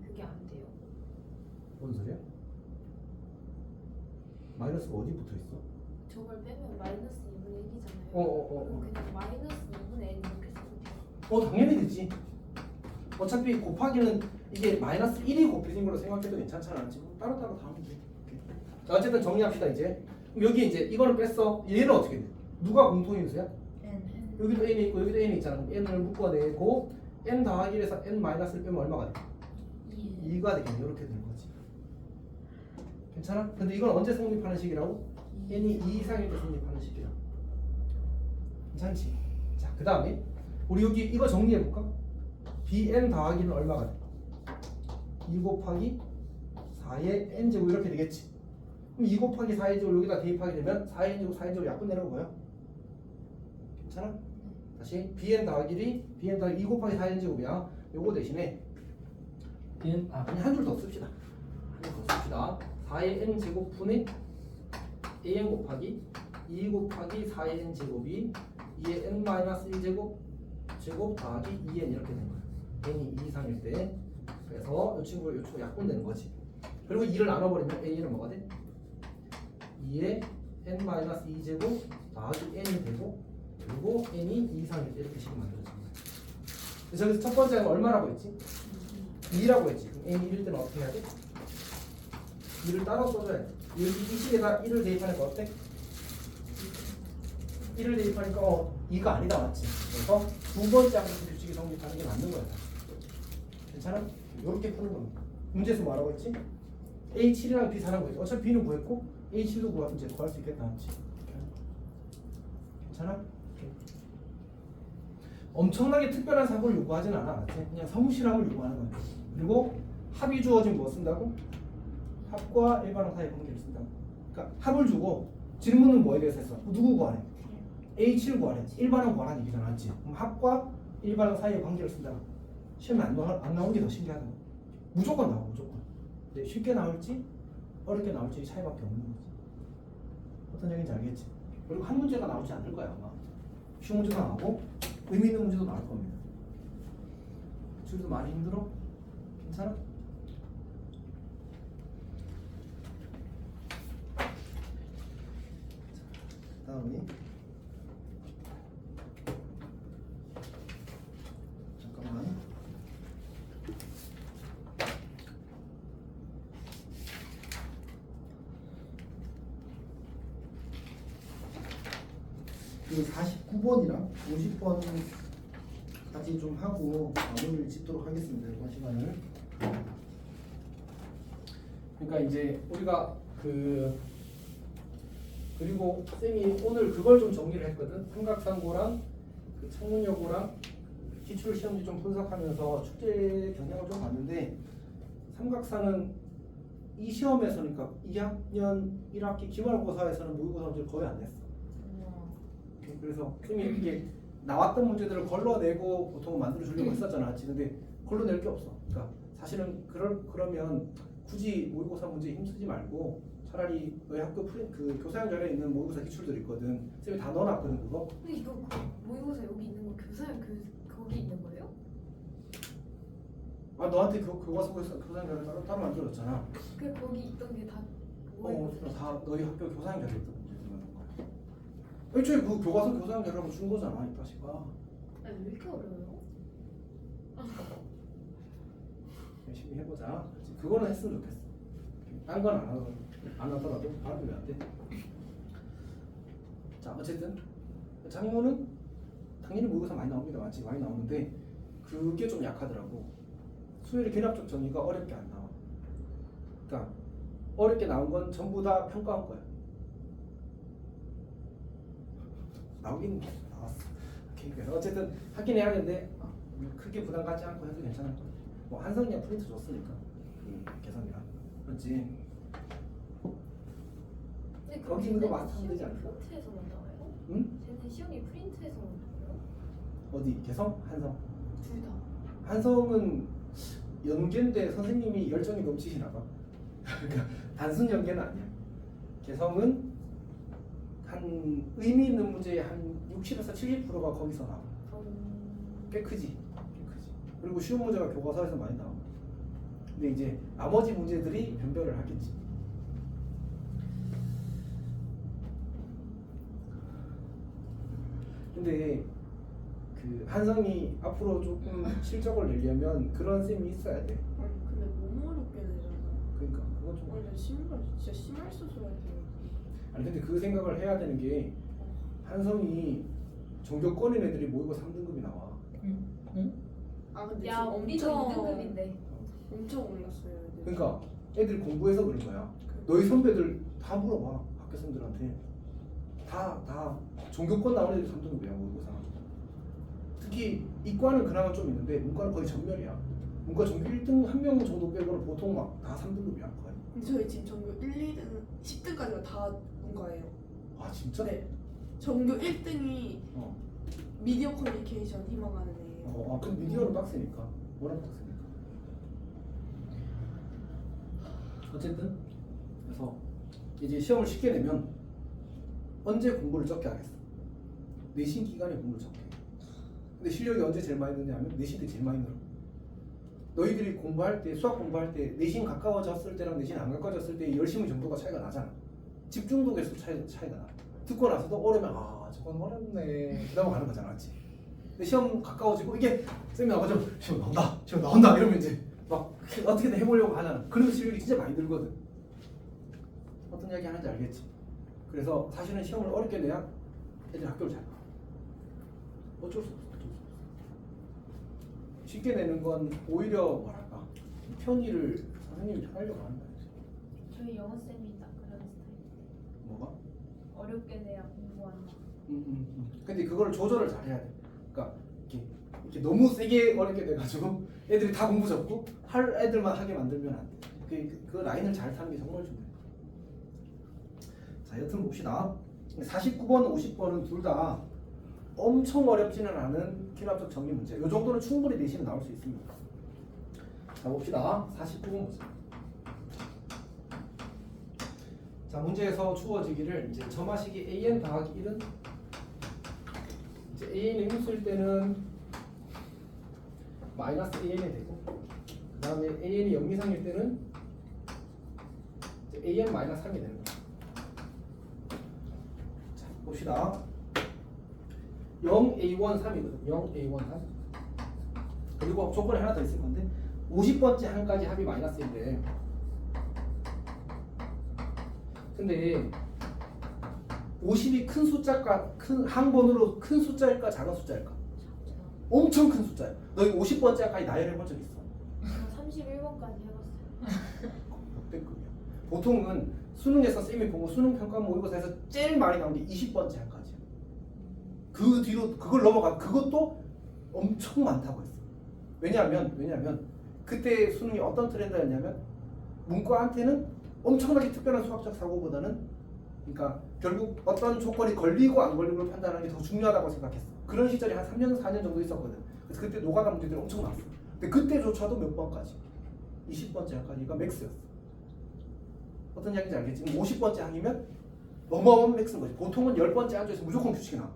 그게 안 돼요. 뭔 소리야? 마이너스가 어디 붙어 있어? 저걸 빼면 마이너스 2분의 1이잖아요. 그럼 그냥 마이너스 2분의 n 이렇게 쓰면 돼요. 당연히 되지. 어차피 곱하기는 이게 마이너스 1이 곱해진 걸로 생각해도 괜찮잖아. 지금 따로따로 다 하면 돼. 오케이. 자, 어쨌든 정리합시다 이제. 그럼 여기 이제 이거는 뺐어. 얘는 어떻게 돼? 누가 공통인수야? 여기도 n이 있고 여기도 n이 있잖아. 그럼 n을 묶어내고 n 더하기 1에서 n-를 빼면 얼마가 돼? 2가 되겠네. 이렇게 되는 거지. 괜찮아? 근데 이건 언제 성립하는 식이라고? n이 2 이상일 때 성립하는 식이야. 괜찮지? 자, 그 다음에 우리 여기 이거 정리해볼까? bn 더하기는 얼마가 돼? 2 곱하기 4의 n제곱 이렇게 되겠지. 그럼 2 곱하기 4의 제곱 여기다 대입하게 되면 4의 제곱 4의 제곱 약분 내는 거 보여? 괜찮아? 다시 bn 더하기 2 곱하기 4의 제곱이야. 요거 대신에 bn 그냥 한 줄 더 씁시다. 한 줄 더 씁시다. 4의 n 제곱분의 an 곱하기 2 곱하기 4의 n 제곱이 2의 n-1제곱 제곱 더하기 2n 이렇게 되는 거야. n이 2 이상일 때. 그래서 이 친구가 약분되는 거지. 그리고 2를 나눠버리면 a는 뭐가 돼? 2의 n-2제곱 더하기 n이 되고, 그리고 n이 2 이상일 때 이렇게 식으로 만들어진 거야. 저기서 첫 번째는 얼마라고 했지? 2라고 했지. 그럼 n이 1일 때는 어떻게 해야 돼? 2를 따로 써줘야 돼. 이 식에다 1을 대입하니까 어때? 1을 대입하니까 2가 아니다, 맞지? 그래서 두 번째 함수 규칙이 성립하는 게 맞는 거야. 괜찮아? 이렇게 푸는 겁니다. 문제에서 뭐라고 했지? A7이랑 B4라고 했지. 어차피 B는 구했고 A7도 구할 수 있겠다, 맞지? 괜찮아? 오케이. 엄청나게 특별한 사고를 요구하진 않아, 맞지? 그냥 성실함을 요구하는 거야. 그리고 합이 주어지면 뭐 쓴다고? 합과 일반항 사이의 관계를 쓴다고. 그러니까 합을 주고 질문은 뭐에 대해서 했어? 누구 구하래? A7 구하래. 일반항 구하라는 얘기잖아, 맞지? 그럼 합과 일반항 사이의 관계를 쓴다고. 시험에 안 나오는 게 더 신기하다. 무조건 나와, 무조건. 근데 쉽게 나올지 어렵게 나올지 차이밖에 없는 거지. 어떤 얘기인지 알겠지? 그리고 한 문제가 나오지 않을 거야, 아마. 쉬운 문제도 나오고 의미 있는 문제도 나올 겁니다. 줄도 많이 힘들어? 괜찮아? 다음이 잠깐만. 그 49번이랑 50번까지 좀 하고 마무리를 짓도록 하겠습니다. 이번 시간을. 그러니까 이제 우리가 그리고 쌤이 오늘 그걸 좀 정리를 했거든. 삼각상고랑 그 창문여고랑 기출 시험지 좀 분석하면서 축제 경향을 좀 봤는데 삼각사는 이 시험에서 그러니까 2학년 1학기 기말고사에서는 모의고사 문제를 거의 안 냈어. 그래서 쌤이 이게 나왔던 문제들을 걸러내고 보통 만들어 주려고 했었잖아. 같이. 근데 걸러낼 게 없어. 그러니까 사실은 그러면 굳이 모의고사 문제에 힘쓰지 말고 차라리 너희 학교 그 교사형절에 있는 모의고사 기출들 있거든. 쌤이 다 넣어놨거든 그거. 근데 이거 모의고사 여기 있는 거 거기 있는 거예요? 아 너한테 교과서 교사형절에 따로 만들어줬잖아. 그 거기 있던 게 다 다 너희 학교 교사형절에 있던 문제들 넣는 거야. 애초에 그 교과서 교사형절하고 준 거잖아 이 자식아. 왜 이렇게 어려워요? 열심히 해보자. 그거는 했으면 좋겠어. 딴 건 안 하더라도 발음이 안 돼. 자 어쨌든 장모는 당연히 모의고사 많이 나옵니다. 많이 나오는데 그게 좀 약하더라고. 수열의 결합적 정의가 어렵게 안 나와. 그러니까 어렵게 나온 건 전부 다 평가한 거야. 나오긴 나왔어. 오케이. 그래서 어쨌든 하긴 해야 하는데 크게 부담 갖지 않고 해도 괜찮을 거야. 뭐 한성이야 프린트 줬으니까 개성이랑 그렇지. 근데 거기 있는 거 마스터하면 되지 않을까? 프린트에서만 나와요? 응? 쟤는 시험이 프린트에서만 나와요? 어디? 개성? 한성? 둘 다. 한성은 연계인데 선생님이 열정이 넘치시나 봐. 그러니까 단순 연계는 아니야. 개성은 한 의미 있는 문제의 한 60에서 70%가 거기서 나와. 꽤 크지. 그리고 쉬운 문제가 교과서에서 많이 나와. 근데 이제 나머지 문제들이 변별을 하겠지. 근데 그 한성이 앞으로 조금 실적을 내려면 그런 쌤이 있어야 돼. 아니 근데 너무 어렵게 내잖아. 그러니까 그거 좀. 원래 진짜 심할 수서야 돼. 아니 근데 그 생각을 해야 되는 게 한성이 전교권인 애들이 모의고 3등급이 나와. 아 근데 야 지금 우리도 엄청 2등급인데. 엄청 올랐어요. 애들. 그러니까 애들 공부해서 그런 거야. 너희 선배들 다 물어봐 학교 선생들한테. 다 전교권 나온 애들 3등급이야 모의고사. 특히 이과는 그나마 좀 있는데 문과는 거의 전멸이야. 문과 전교 1등 한 명 정도 빼고는 보통 막 다 3등급이야 거의. 근데 저희 지금 전교 1, 2등, 10등까지가 다 문과예요. 아 진짜? 네. 전교 1등이 어. 미디어 커뮤니케이션 희망하는 애예요. 그 미디어는 빡세니까. 워낙 빡세니까. 어쨌든 그래서 이제 시험을 쉽게 내면 언제 공부를 적게 하겠어? 내신 기간에 공부를 적게 해. 근데 실력이 언제 제일 많이 느냐 하면 내신 때 제일 많이 늘어. 너희들이 공부할 때 수학 공부할 때 내신 가까워졌을 때랑 내신 안 가까워졌을 때 열심히 정도가 차이가 나잖아. 집중도에서 차이가 나. 듣고 나서도 어려면 저건 어렵네 그다음 가는 거잖아. 맞지? 근데 시험 가까워지고 이게 쌤이 나가죠. 시험 나온다 이러면 이제 막 어떻게든 해보려고 하잖아. 그래서 실력이 진짜 많이 늘거든. 어떤 이야기 하는지 알겠지? 그래서 사실은 시험을 어렵게 내야 애들 학교를 잘 가. 어쩔 수 없어. 쉽게 내는 건 오히려 뭐랄까 편의를 선생님이 편하려고 하는 거야. 저희 영어 쌤이 딱 그런 스타일. 뭐가? 어렵게 내야 공부하는 거. 근데 그거를 조절을 잘 해야 돼. 그러니까 이렇게 너무 세게 어렵게 돼가지고 애들이 다 공부 접고 할 애들만 하게 만들면 안 돼. 그 라인을 잘 타는 게 정말 중요해. 자, 여튼 봅시다. 49번, 50번은 둘 다 엄청 어렵지는 않은 기납적 정리 문제. 이 정도는 충분히 내신에 나올 수 있습니다. 자, 봅시다. 49번 보세요. 자, 문제에서 주어지기를 이제 점화식이 an 더하기 1은 이제 an이 음수일 때는 마이너스 an이 되고 그 다음에 an이 0 이상일 때는 이제 an 마이너스 3이 되는 거예요. 자, 봅시다. 0a1 3이거든. 0a1 3. 그리고 조건이 하나 더 있을 건데 50번째 한까지 합이 마이너스 1래. 근데 50이 큰 숫자일까 큰 항번으로 큰 숫자일까 작은 숫자일까? 엄청 큰 숫자야. 너 이 50번째까지 나열해 본 적 있어? 31번까지 해봤어요. 역대급이야. 보통은 수능에서 쌤이 보고 수능 평가 모의고사에서 제일 많이 나온 게 20번째 한까지야. 그 뒤로 그걸 넘어가 그것도 엄청 많다고 했어. 왜냐하면 그때 수능이 어떤 트렌드였냐면 문과한테는 엄청나게 특별한 수학적 사고보다는 그러니까 결국 어떤 조건이 걸리고 안 걸리고를 판단하는 게 더 중요하다고 생각했어. 그런 시절이 한 3년 4년 정도 있었거든. 그래서 그때 노가다 문제들이 엄청 나왔어. 근데 그때조차도 몇 번까지 20번째 항까지가 맥스였어. 어떤 이야기인지 알겠지? 50번째 항이면 어마어마한 맥스인 거지. 보통은 10번째 항에서 무조건 규칙이 나와.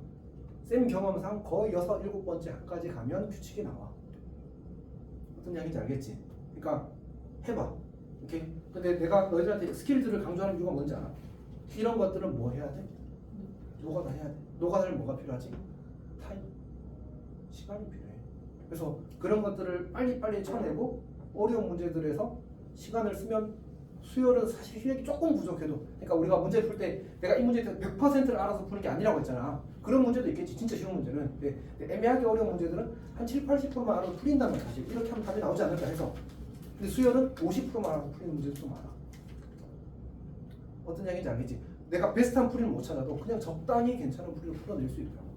쌤 경험상 거의 6, 7번째 항까지 가면 규칙이 나와. 어떤 이야기인지 알겠지? 그러니까 해봐. 오케이? 근데 내가 너희들한테 스킬들을 강조하는 이유가 뭔지 알아? 이런 것들은 뭐 해야 돼? 노가다 해야 돼. 노가다를 뭐가 필요하지? 타임. 시간이 필요해. 그래서 그런 것들을 빨리빨리 쳐내고 어려운 문제들에서 시간을 쓰면 수요는 사실 실력이 조금 부족해도 그러니까 우리가 문제 풀 때 내가 이 문제에 대해서 100%를 알아서 푸는 게 아니라고 했잖아. 그런 문제도 있겠지. 진짜 쉬운 문제는. 근데 애매하게 어려운 문제들은 한 7, 80%만 알아서 풀린다면 사실 이렇게 하면 답이 나오지 않을까 해서 근데 수요는 50%만 알아서 풀리는 문제도 좀 많아. 어떤 이야기인지 알겠지? 내가 베스트한 풀이를 못 찾아도 그냥 적당히 괜찮은 풀이를 풀어낼 수 있더라고.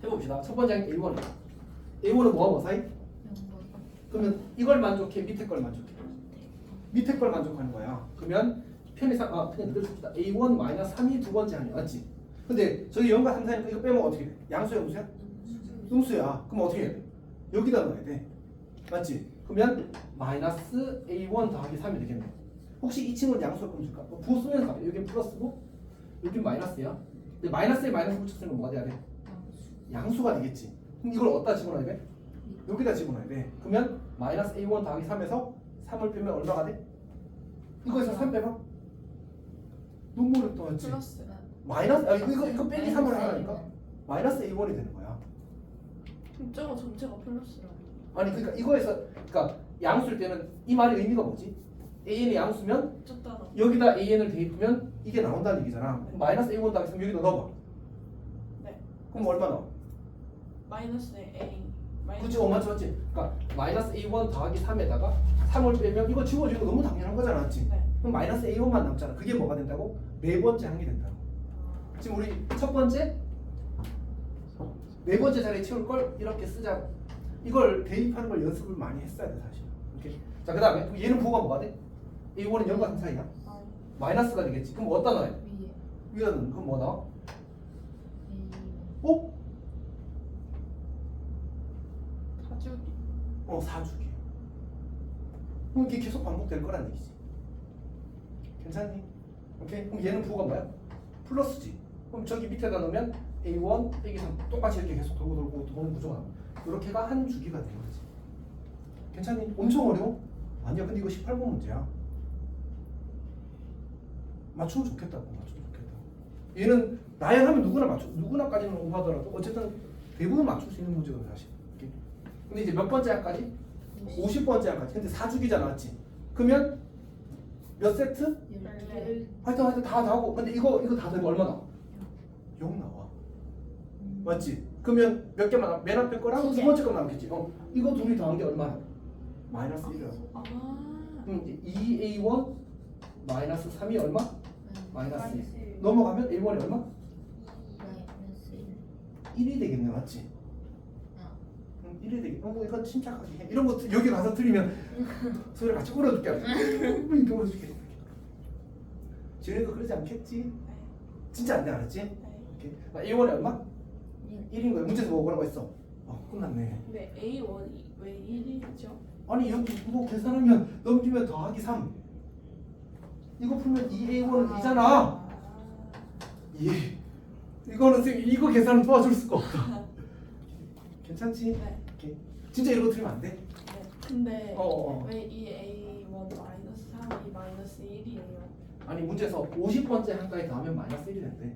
해봅시다. 첫 번째 항이 A1이야. A1은 뭐와 뭐 사이? 그러면 이걸 만족해? 밑에 걸 만족해? 밑에 걸 만족하는 거야. 그러면 편의상 그냥 이대로 씁시다. A1-3이 두 번째 항이야. 맞지? 근데 저기 0과 3 사이니까 이거 빼면 어떻게 돼? 양수야 음수야? 음수야. 그럼 어떻게 해야 돼? 여기다 넣어야 돼. 맞지? 그러면 마이너스 A1 더하기 3이 되겠네. 혹시 이 친구는 양수를 끊줄까? 부호 쓰면서 가요. 여기 플러스고 여기 마이너스야. 근데 마이너스에 마이너스 붙였으면 뭐가 돼야 돼? 양수가 되겠지. 그럼 이걸 어디다 집어넣어야 돼? 여기다 집어넣어야 돼. 그러면 마이너스 A1 더하기 3에서 3을 빼면 얼마가 돼? 이거에서 3 빼봐. 너무 어렵다 맞지? 플러스. 마이너스 이거 빼기 3을 하라니까 마이너스 A1이 되는 거야. 저거 전체가 플러스라고. 아니 그러니까 이거에서 그러니까 양수일 때는 이 말의 의미가 뭐지? AN이 양수면 쫓다가. 여기다 AN을 대입하면 이게 나온다는 얘기잖아. 그럼 마이너스 A1 더하기 3 여기다 넣어봐. 네. 그럼 얼마 나와? 마이너스 A. 그치 맞지? 그러니까 마이너스 A1 더하기 3에다가 3을 빼면 이거 지워지는 거 너무 당연한 거잖아 맞지? 네. 그럼 마이너스 A1만 남잖아. 그게 뭐가 된다고? 네 번째 항이 된다고. 지금 우리 첫 번째 네 번째 자리에 채울 걸 이렇게 쓰자고. 이걸 대입하는 걸 연습을 많이 했어야 돼 사실. 오케이. 자 그다음에 얘는 부호가 뭐가 돼? A1은 0과 3 사이야. 마이너스가 되겠지. 그럼 어디다 넣어야 돼? 위에다 넣으면 그럼 뭐 나와? 어? 4주기. 4주기. 그럼 이게 계속 반복될 거란 얘기지. 괜찮니? 오케이? 그럼 얘는 부호가 뭐야? 플러스지. 그럼 저기 밑에다 넣으면 A1 빼기 3 똑같이 이렇게 계속 돌고 도는 구조가 나와. 이렇게가 한 주기가 되는 거지. 괜찮니? 엄청 어려워? 아니야. 근데 이거 18번 문제야. 맞추면 좋겠다고. 맞추면 좋겠다. 얘는 나열하면 누구나까지는 오하더라도 어쨌든 대부분 맞출 수 있는 문제거든 사실. 오케이? 근데 이제 몇 번째 항까지? 50번째 항까지. 근데 4주기잖아, 맞지? 그러면 몇 세트? 하여튼 다 하고. 근데 이거 다 되면 얼마 나와? 0 나와. 맞지? 그러면 몇 개만 남아? 맨 앞에 거랑 두 번째 거 남겠지. 이거 둘이 더한 게 얼마야? 마이너스 1이라고. 그럼 이제 2A1 마이너스 3이 얼마? 마이너스 1. 넘어가면 A1이 얼마? 마이너스 1이 되겠네, 맞지? 1이 되겠네. 뭐 이건 침착하게 해. 이런 거 여기 가서 틀리면 소리 같이 울어줄게. 이렇게 울어줄게. 지은이도 그러지 않겠지? 진짜 안 돼, 알았지? 오케이. A1이 얼마? 1인 거야. 문제에서 뭐 뭐라고 했어? 끝났네. 근데 A1이 왜 1이죠? 아니 여기 이거 계산하면 넘기면 더하기 3. 이거 풀면 2A1은 2잖아. 예. 이거는 선생님 이거 계산은 도와줄 수가 없다. 괜찮지? 네. 오케이. 진짜 이런 거 틀리면 안 돼? 네. 근데 어. 왜 이 A1 마이너스 3이 마이너스 1이에요? 아니 문제에서 50번째 한가에 더하면 마이너스 1이 된대.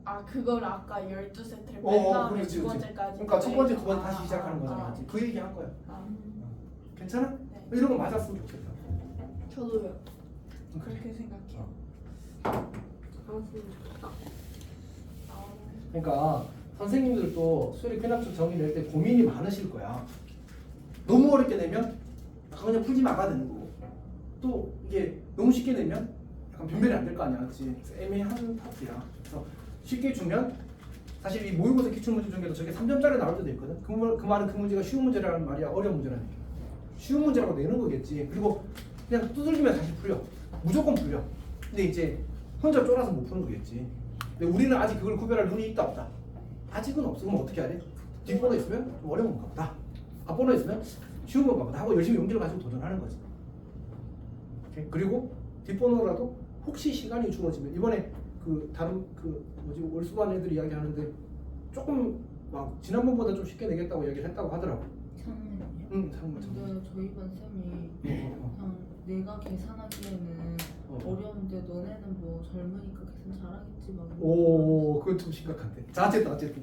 아 그걸 아까 12세트를 뺀 다음에 그렇지, 두 그렇지. 번째까지. 그러니까 첫 번째, 두 번째 다시 시작하는 거잖아. 맞지? 그 얘기 한 거야. 괜찮아? 네. 이런 거 맞았으면 좋겠다. 저도요. 그렇게 생각해요. 알았으면 좋겠다. 그러니까 선생님들도 수열의 편합적 정의 낼 때 고민이 많으실 거야. 너무 어렵게 내면 약간 그냥 풀지 말아야 되는 거고, 또 이게 너무 쉽게 내면 약간 변별이 안 될 거 아니야, 그렇지? 그래서 애매한 파트야. 그래서 쉽게 주면 사실 이 모의고사 기출문제 중에도 저게 3점짜리 나올 때도 있거든. 그 말은 그 문제가 쉬운 문제라는 말이야, 어려운 문제라는 얘기야. 쉬운 문제라고 내는 거겠지. 그리고 그냥 두들기면 다시 풀려. 무조건 풀려. 근데 이제 혼자 쫄아서 못 푸는 거겠지. 근데 우리는 아직 그걸 구별할 눈이 있다 없다? 아직은 없어. 그럼 어떻게 해야 돼? 뒷번호 있으면 좀 어려운 건가 보다. 앞번호 있으면 쉬운 건가 보다 하고 열심히 용기를 가지고 도전하는 거지. 오케이? 그리고 뒷번호라도 혹시 시간이 주어지면 이번에 그 다른 그 뭐지 월수반 애들 이야기 하는데 조금 막 지난번보다 좀 쉽게 내겠다고 얘기를 했다고 하더라고. 창문이요? 응, 상문. 근데 저희 반 쌤이 그냥 내가 계산하기에는 어려운데 너네는 뭐 젊으니까 계산 잘하겠지 막. 오, 그건 좀 심각한데. 자, 어쨌든.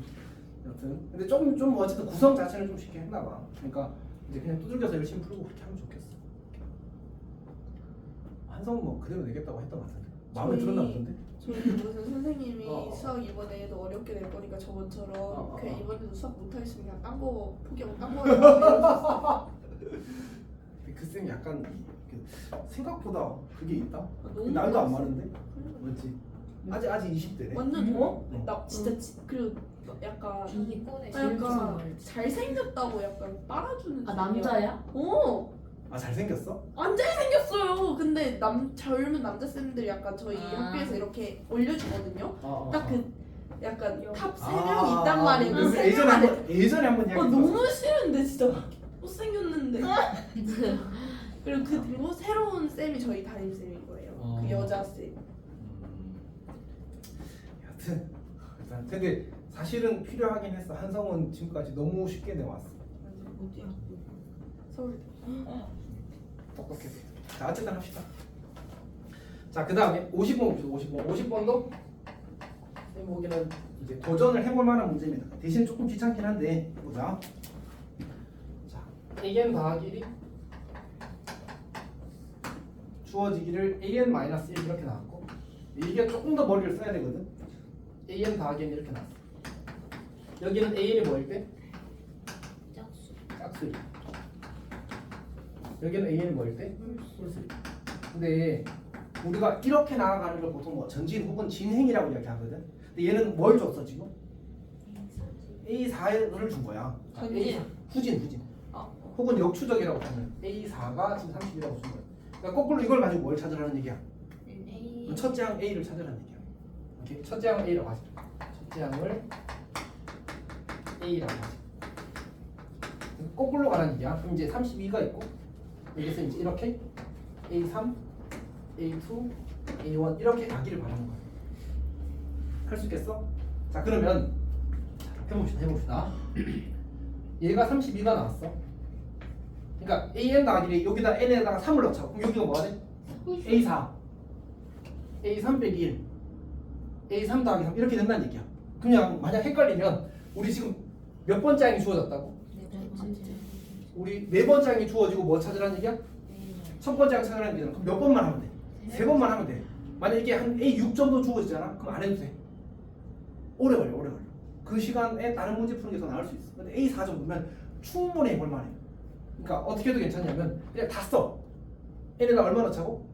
여튼 근데 좀 어쨌든 구성 자체는 좀 쉽게 했나 봐. 그러니까 이제 그냥 두들겨서 열심히 풀고 그렇게 하면 좋겠어. 한성은 뭐 그대로 내겠다고 했던 것 같은데. 마음에 들었나 보던데. 저희 무슨 선생님이 수학 이번에도 어렵게 낼 거니까 저번처럼 그냥 이번에도 수학 못하겠으면 그냥 딴 거 포기하고 딴 거 하려고 그 쌤이 약간 생각보다 그게 있다. 너무 나이도 안 많았어. 많은데. 맞지? 아직 20대네. 완전 좋아. 응. 나 진짜 그리고 약간 이게 꺼내. 약간 잘생겼다고 약간 빨아주는 아 쌤이야. 남자야? 아, 잘생겼어? 안 잘생겼어요. 근데 젊은 남자 쌤들이 약간 저희 아. 학교에서 이렇게 올려주거든요. 아, 딱 그 약간 탑 3명 아, 있단 말이에요. 그 세 예전에 명 안에. 예전에 한번 이야기 들었어. 너무 싫은데 진짜 못생겼는데. 그리고 그리고 새로운 쌤이 저희 담임 쌤인 거예요. 그 여자 쌤. 여튼 일단 근데 사실은 필요하긴 했어. 한성은 지금까지 너무 쉽게 내왔어. 어디 학교? 서울대. 똑똑해. 자, 어쨌든 합시다. 자, 그 다음에 50번 봅시다. 50번도 쌤 보기에는 이제 도전을 해볼 만한 문제입니다. 대신 조금 귀찮긴 한데 보자. 자, an 더하기 1이 주어지기를 an-1 이렇게 나왔고, 이게 조금 더 머리를 써야 되거든. an 더하기 n 이렇게 나왔어. 여기는 an이 뭐일 때? 짝수리. 여기는 an이 뭐일 때? 홀수리. 근데 우리가 이렇게 나아가는 걸 보통 뭐 전진 혹은 진행이라고 이야기하거든. 근데 얘는 뭘 줬어 지금? A4를 준 거야. 전진. 후진. 아. 혹은 역추적이라고 하면 A4가 지금 30이라고 준 거야. 그러니까 거꾸로 이걸 가지고 뭘 찾으라는 얘기야? 첫째 항 A를 찾으라는 얘기야. 오케이? 첫째 항 A라고 하자. 첫째 항을 A라고 하자. 거꾸로 가라는 얘기야. 그럼 이제 32가 있고 여기서 이제 이렇게 A3, A2, A1 이렇게 가기를 바라는 거야. 할 수 있겠어? 자, 그러면 해봅시다. 얘가 32가 나왔어. 그러니까 AN 나가기를 여기다 N에다가 3을 넣자. 그럼 여기가 뭐가 돼? A4, A3 빼기 1, A3 더하기 3 이렇게 된다는 얘기야. 그냥 만약 헷갈리면 우리 지금 몇 번째 항이 주어졌다고? 우리 네 번째 항이 주어지고 뭐 찾으라는 얘기야? 첫 번째 항 찾으라는 얘기잖아. 그럼 몇 번만 하면 돼? 세 번만 하면 돼. 만약 이게 한 A6 정도 주어지잖아. 그럼 안 해도 돼. 오래 걸려. 그 시간에 다른 문제 푸는 게 더 나을 수 있어. 근데 A4 정도면 충분히 해볼 만해. 그러니까 어떻게 해도 괜찮냐면 그냥 다 써. N에다 얼마 넣자고?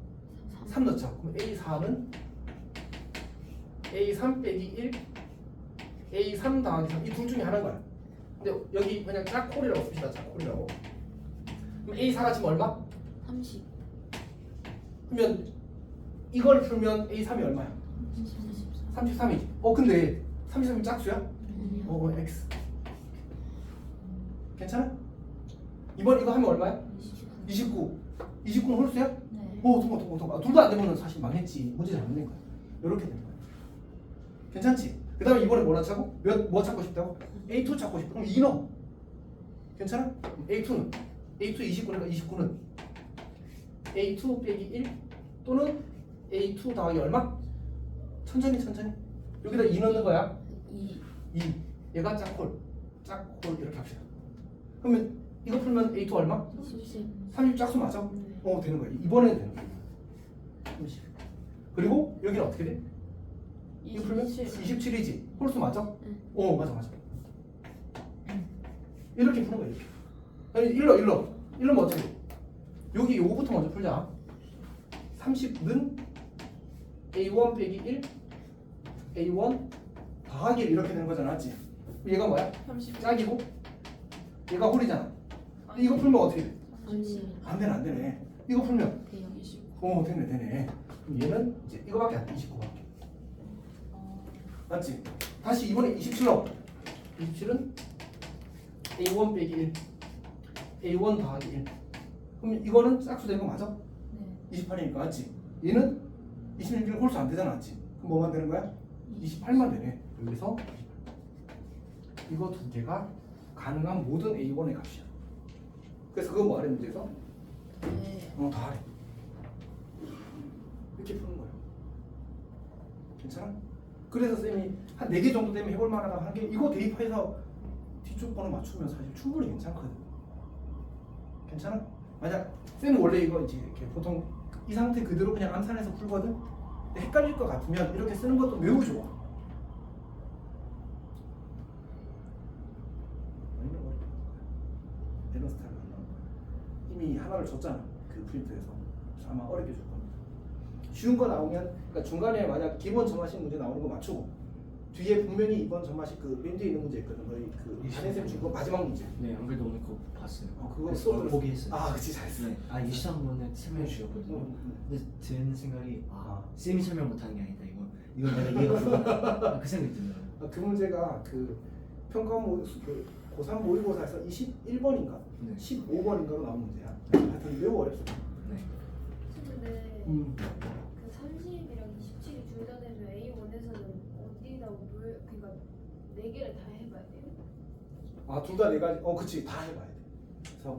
3 넣자. 그럼 A4는 A3 빼기 1, A3 더하기 3 이 둘 중에 하나인 거야. 근데 여기 그냥 짝콜이라고 씁시다. 짝콜이라고. 그럼 A4가 지금 얼마? 30. 그러면 이걸 풀면 A3이 얼마야? 33이지. 근데 33이 짝수야? X. 괜찮아? 이번 이거 하면 얼마야? 29. 29는 홀수야? 네. 통과. 둘 다 안 되면 사실 망했지. 문제 잘못 낸 거야. 이렇게 되는 거야. 괜찮지? 그 다음에 이번에 뭐 찾고? 뭐 찾고 싶다고? A2 찾고 싶다. 그럼 2 넣어. 괜찮아? A2는? A2 29니까 29는 A2 빼기 1 또는 A2 더하기 얼마? 천천히. 여기다 2 넣는 거야. 2. 얘가 짝콜 이렇게 합시다. 그러면 이거 풀면 A2 얼마? 30 짝수 맞아? 되는 거야. 이번에는 되는 거야. 30. 그리고 여기는 어떻게 돼? 이거 풀면 27이지. 홀수 맞아? 응. 맞아. 이렇게 푸는 거야 이렇게. 아니 일러면 어떻게 돼? 여기 요거부터 먼저 풀자. 30는 A1 빼기 1 A1 더하기 1 이렇게 되는 거잖아, 맞지? 얘가 뭐야? 30. 짝이고 얘가 홀이잖아. 이거 풀면 어떻게 돼? 30. 안 되네. 이거 풀면 돼요. 29. 되네. 그럼 얘는 이제 이거밖에 안 돼. 29밖에. 맞지? 다시 이번에 27로. 27은 A1 빼기 1 A1 더하기 1. 그럼 이거는 짝수 되는 거 맞아? 네. 28이니까 맞지? 얘는 26은 홀수 안 되잖아, 맞지? 그럼 뭐만 되는 거야? 28만 되네. 여기서 이거 두 개가 가능한 모든 A1의 값이야. 그래서 그거 뭐하래 문제에서? 네. 더하래. 이렇게 푸는 거야. 괜찮아? 그래서 쌤이 한 4개 정도 되면 해볼 만하다고 한 게 이거 대입해서 뒤쪽 번호 맞추면 사실 충분히 괜찮거든. 괜찮아? 만약 쌤은 원래 이거 이제 이렇게 보통 이 상태 그대로 그냥 암산해서 풀거든. 근데 헷갈릴 것 같으면 이렇게 쓰는 것도 매우 좋아. 에러 스타일 안 나온 거야. 이미 하나를 줬잖아. 그 프린트에서. 그래서 아마 어렵게 줄 겁니다. 쉬운 거 나오면 그러니까 중간에 만약 기본 점화식 문제 나오는 거 맞추고 뒤에 분명히 이번 점화식 그맨 뒤에 있는 문제 있거든. 거의 그 한혜쌤 준 거 마지막 문제. 네, 안 그래도 오늘 그거 봤어요. 그거 그래서 수업 들었어. 포기했어요. 아, 그치 잘했어. 네, 23번에 설명해 주셨거든요. 근데 드는 생각이 쌤이 설명 못하는 게 아니다. 이건 내가 이해가 불가능하다. 그 생각이 들더라고요. 그 문제가 그 평가 그 고3 모의고사에서 21번인가 네. 15번인가로 나온 문제야. 하여튼 매우 어렵어. 네. 근데 음. 그 30이랑 27이 둘 다 되면 A1에서는 어디다 그러니까 4개를 다 해봐야 돼요? 둘 다 네 가지. 그치 다 해봐야 돼. 그래서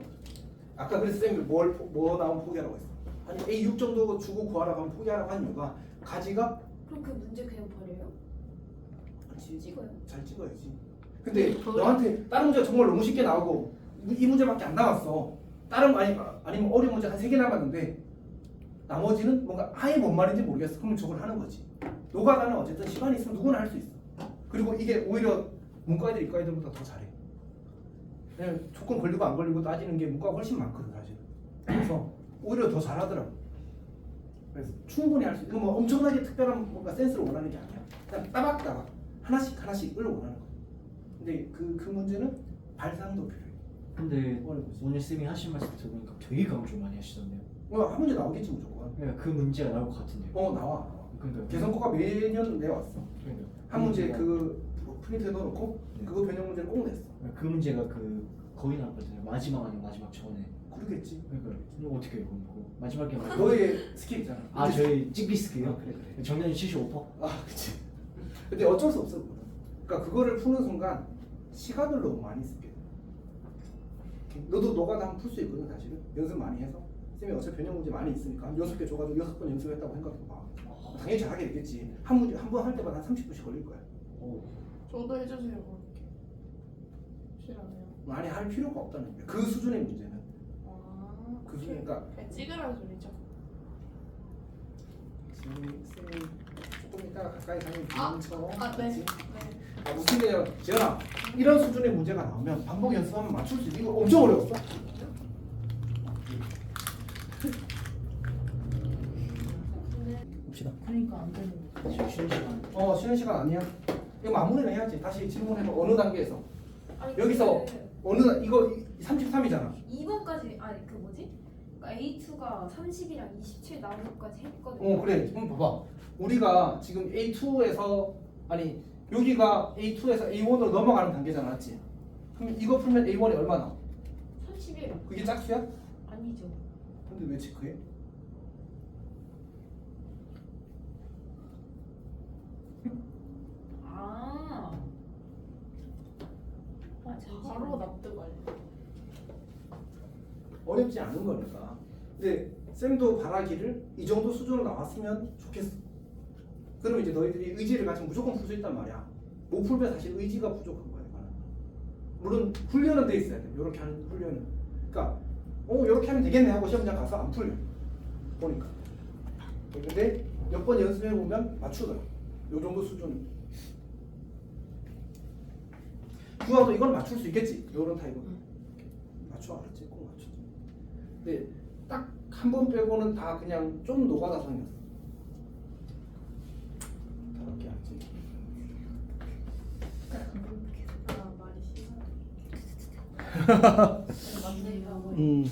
아까 그래서 쌤이 뭐 나오면 포기하라고 했어. 아니 A6 정도 주고 구하라고 하면 포기하라고 한 이유가 가지가 그럼 그 문제 그냥 버려요? 그렇지. 찍어요? 잘 찍어야지. 근데 너한테 다른 문제가 정말 너무 쉽게 나오고 이 문제밖에 안 나왔어. 다른 아니면 어려운 문제 한 3개 남았는데 나머지는 뭔가 아예 뭔 말인지 모르겠어. 그러면 저걸 하는 거지. 노가다는 어쨌든 시간이 있으면 누구나 할 수 있어. 그리고 이게 오히려 문과애들 이과애들보다 더 잘해. 왜냐면 조건 걸리고 안 걸리고 따지는 게 문과가 훨씬 많거든 사실. 그래서 오히려 더 잘하더라고. 그래서 충분히 할 수 있어. 뭐 엄청나게 특별한 뭔가 센스를 원하는 게 아니야. 그냥 따박따박 하나씩을 원하는 거야. 근데 그 문제는 발상도 필요해. 근데 오늘 쌤이 하신 말씀 들어보니까 되게 강조 많이 하시던데요. 한 문제 나오겠지 무조건. 그러니까 그 문제가 나올 것 같은데요. 나와. 그러니까 개선코가 매년 내왔어. 그러니까 한 문제 그 프린트에 넣어놓고 네. 그거 변형 문제를 꼭 냈어. 그 문제가 거의 나왔거든요. 마지막 아니면 마지막 전에. 그러겠지. 그러니까 이거 어떻게 이거 마지막에 너의 스킬 있잖아. 저희 찍비 스킬요? 그래. 정답이 75%? 그치. 근데 어쩔 수 없어. 그러니까 그거를 푸는 순간 시간을 너무 많이 쓰게 돼. 너도 너가 다 풀 수 있거든 사실은. 연습 많이 해서. 쌤이 어차피 변형 문제 많이 있으니까 한 6개 줘가지고 6번 연습했다고 생각해봐. 당연히 잘하게 되겠지. 한 문제 한 번 할 때마다 한 30분씩 걸릴 거야. 저도 해주세요. 그렇게. 싫어요. 많이 할 필요가 없다는 거야. 그 수준의 문제는. 그 수준 그러니까 그냥 찍으라는 소리죠. 쌤이 조금 이따가 가까이 가면 쳐. 네. 그치? 네. 무슨 얘기냐면 재현아 이런 수준의 문제가 나오면 반복 연습하면 맞출 수 있어. 이거 엄청 어려웠어. 봅시다. 그러니까 안 되는 거. 지금 쉬는 시간. 쉬는 시간 아니야. 이거 마무리는 해야지. 다시 질문해봐. 어느 단계에서? 아니, 여기서 이거 33이잖아. 2번까지 그 뭐지? 그러니까 A2가 30이랑 27 나온 것까지 했거든요. 그래. 그럼 봐봐. 우리가 지금 A2에서 여기가 A2에서 A1으로 넘어가는 단계잖아, 맞지? 그럼 이거 풀면 A1이 얼마 나와? 31 그게 짝수야? 아니죠. 근데 왜 체크해? 바로 납득 완료. 어렵지 않은 거니까. 근데 쌤도 바라기를 이 정도 수준으로 나왔으면 좋겠어. 그럼 이제 너희들이 의지를 가지면 무조건 풀 수 있단 말이야. 못 풀면 사실 의지가 부족한 거야. 이거는. 물론 훈련은 돼 있어야 돼. 이렇게 하는 훈련은. 그러니까 이렇게 하면 되겠네 하고 시험장 가서 안 풀려. 보니까. 근데 몇 번 연습해 보면 맞추더라. 요 정도 수준. 주아도 이건 맞출 수 있겠지. 요런 타입은 맞춰 알았지? 꼭 맞추지. 근데 딱 한 번 빼고는 다 그냥 좀 노가다 성이었어. 더럽게 알지? 아 말이 심하네. 맞네요.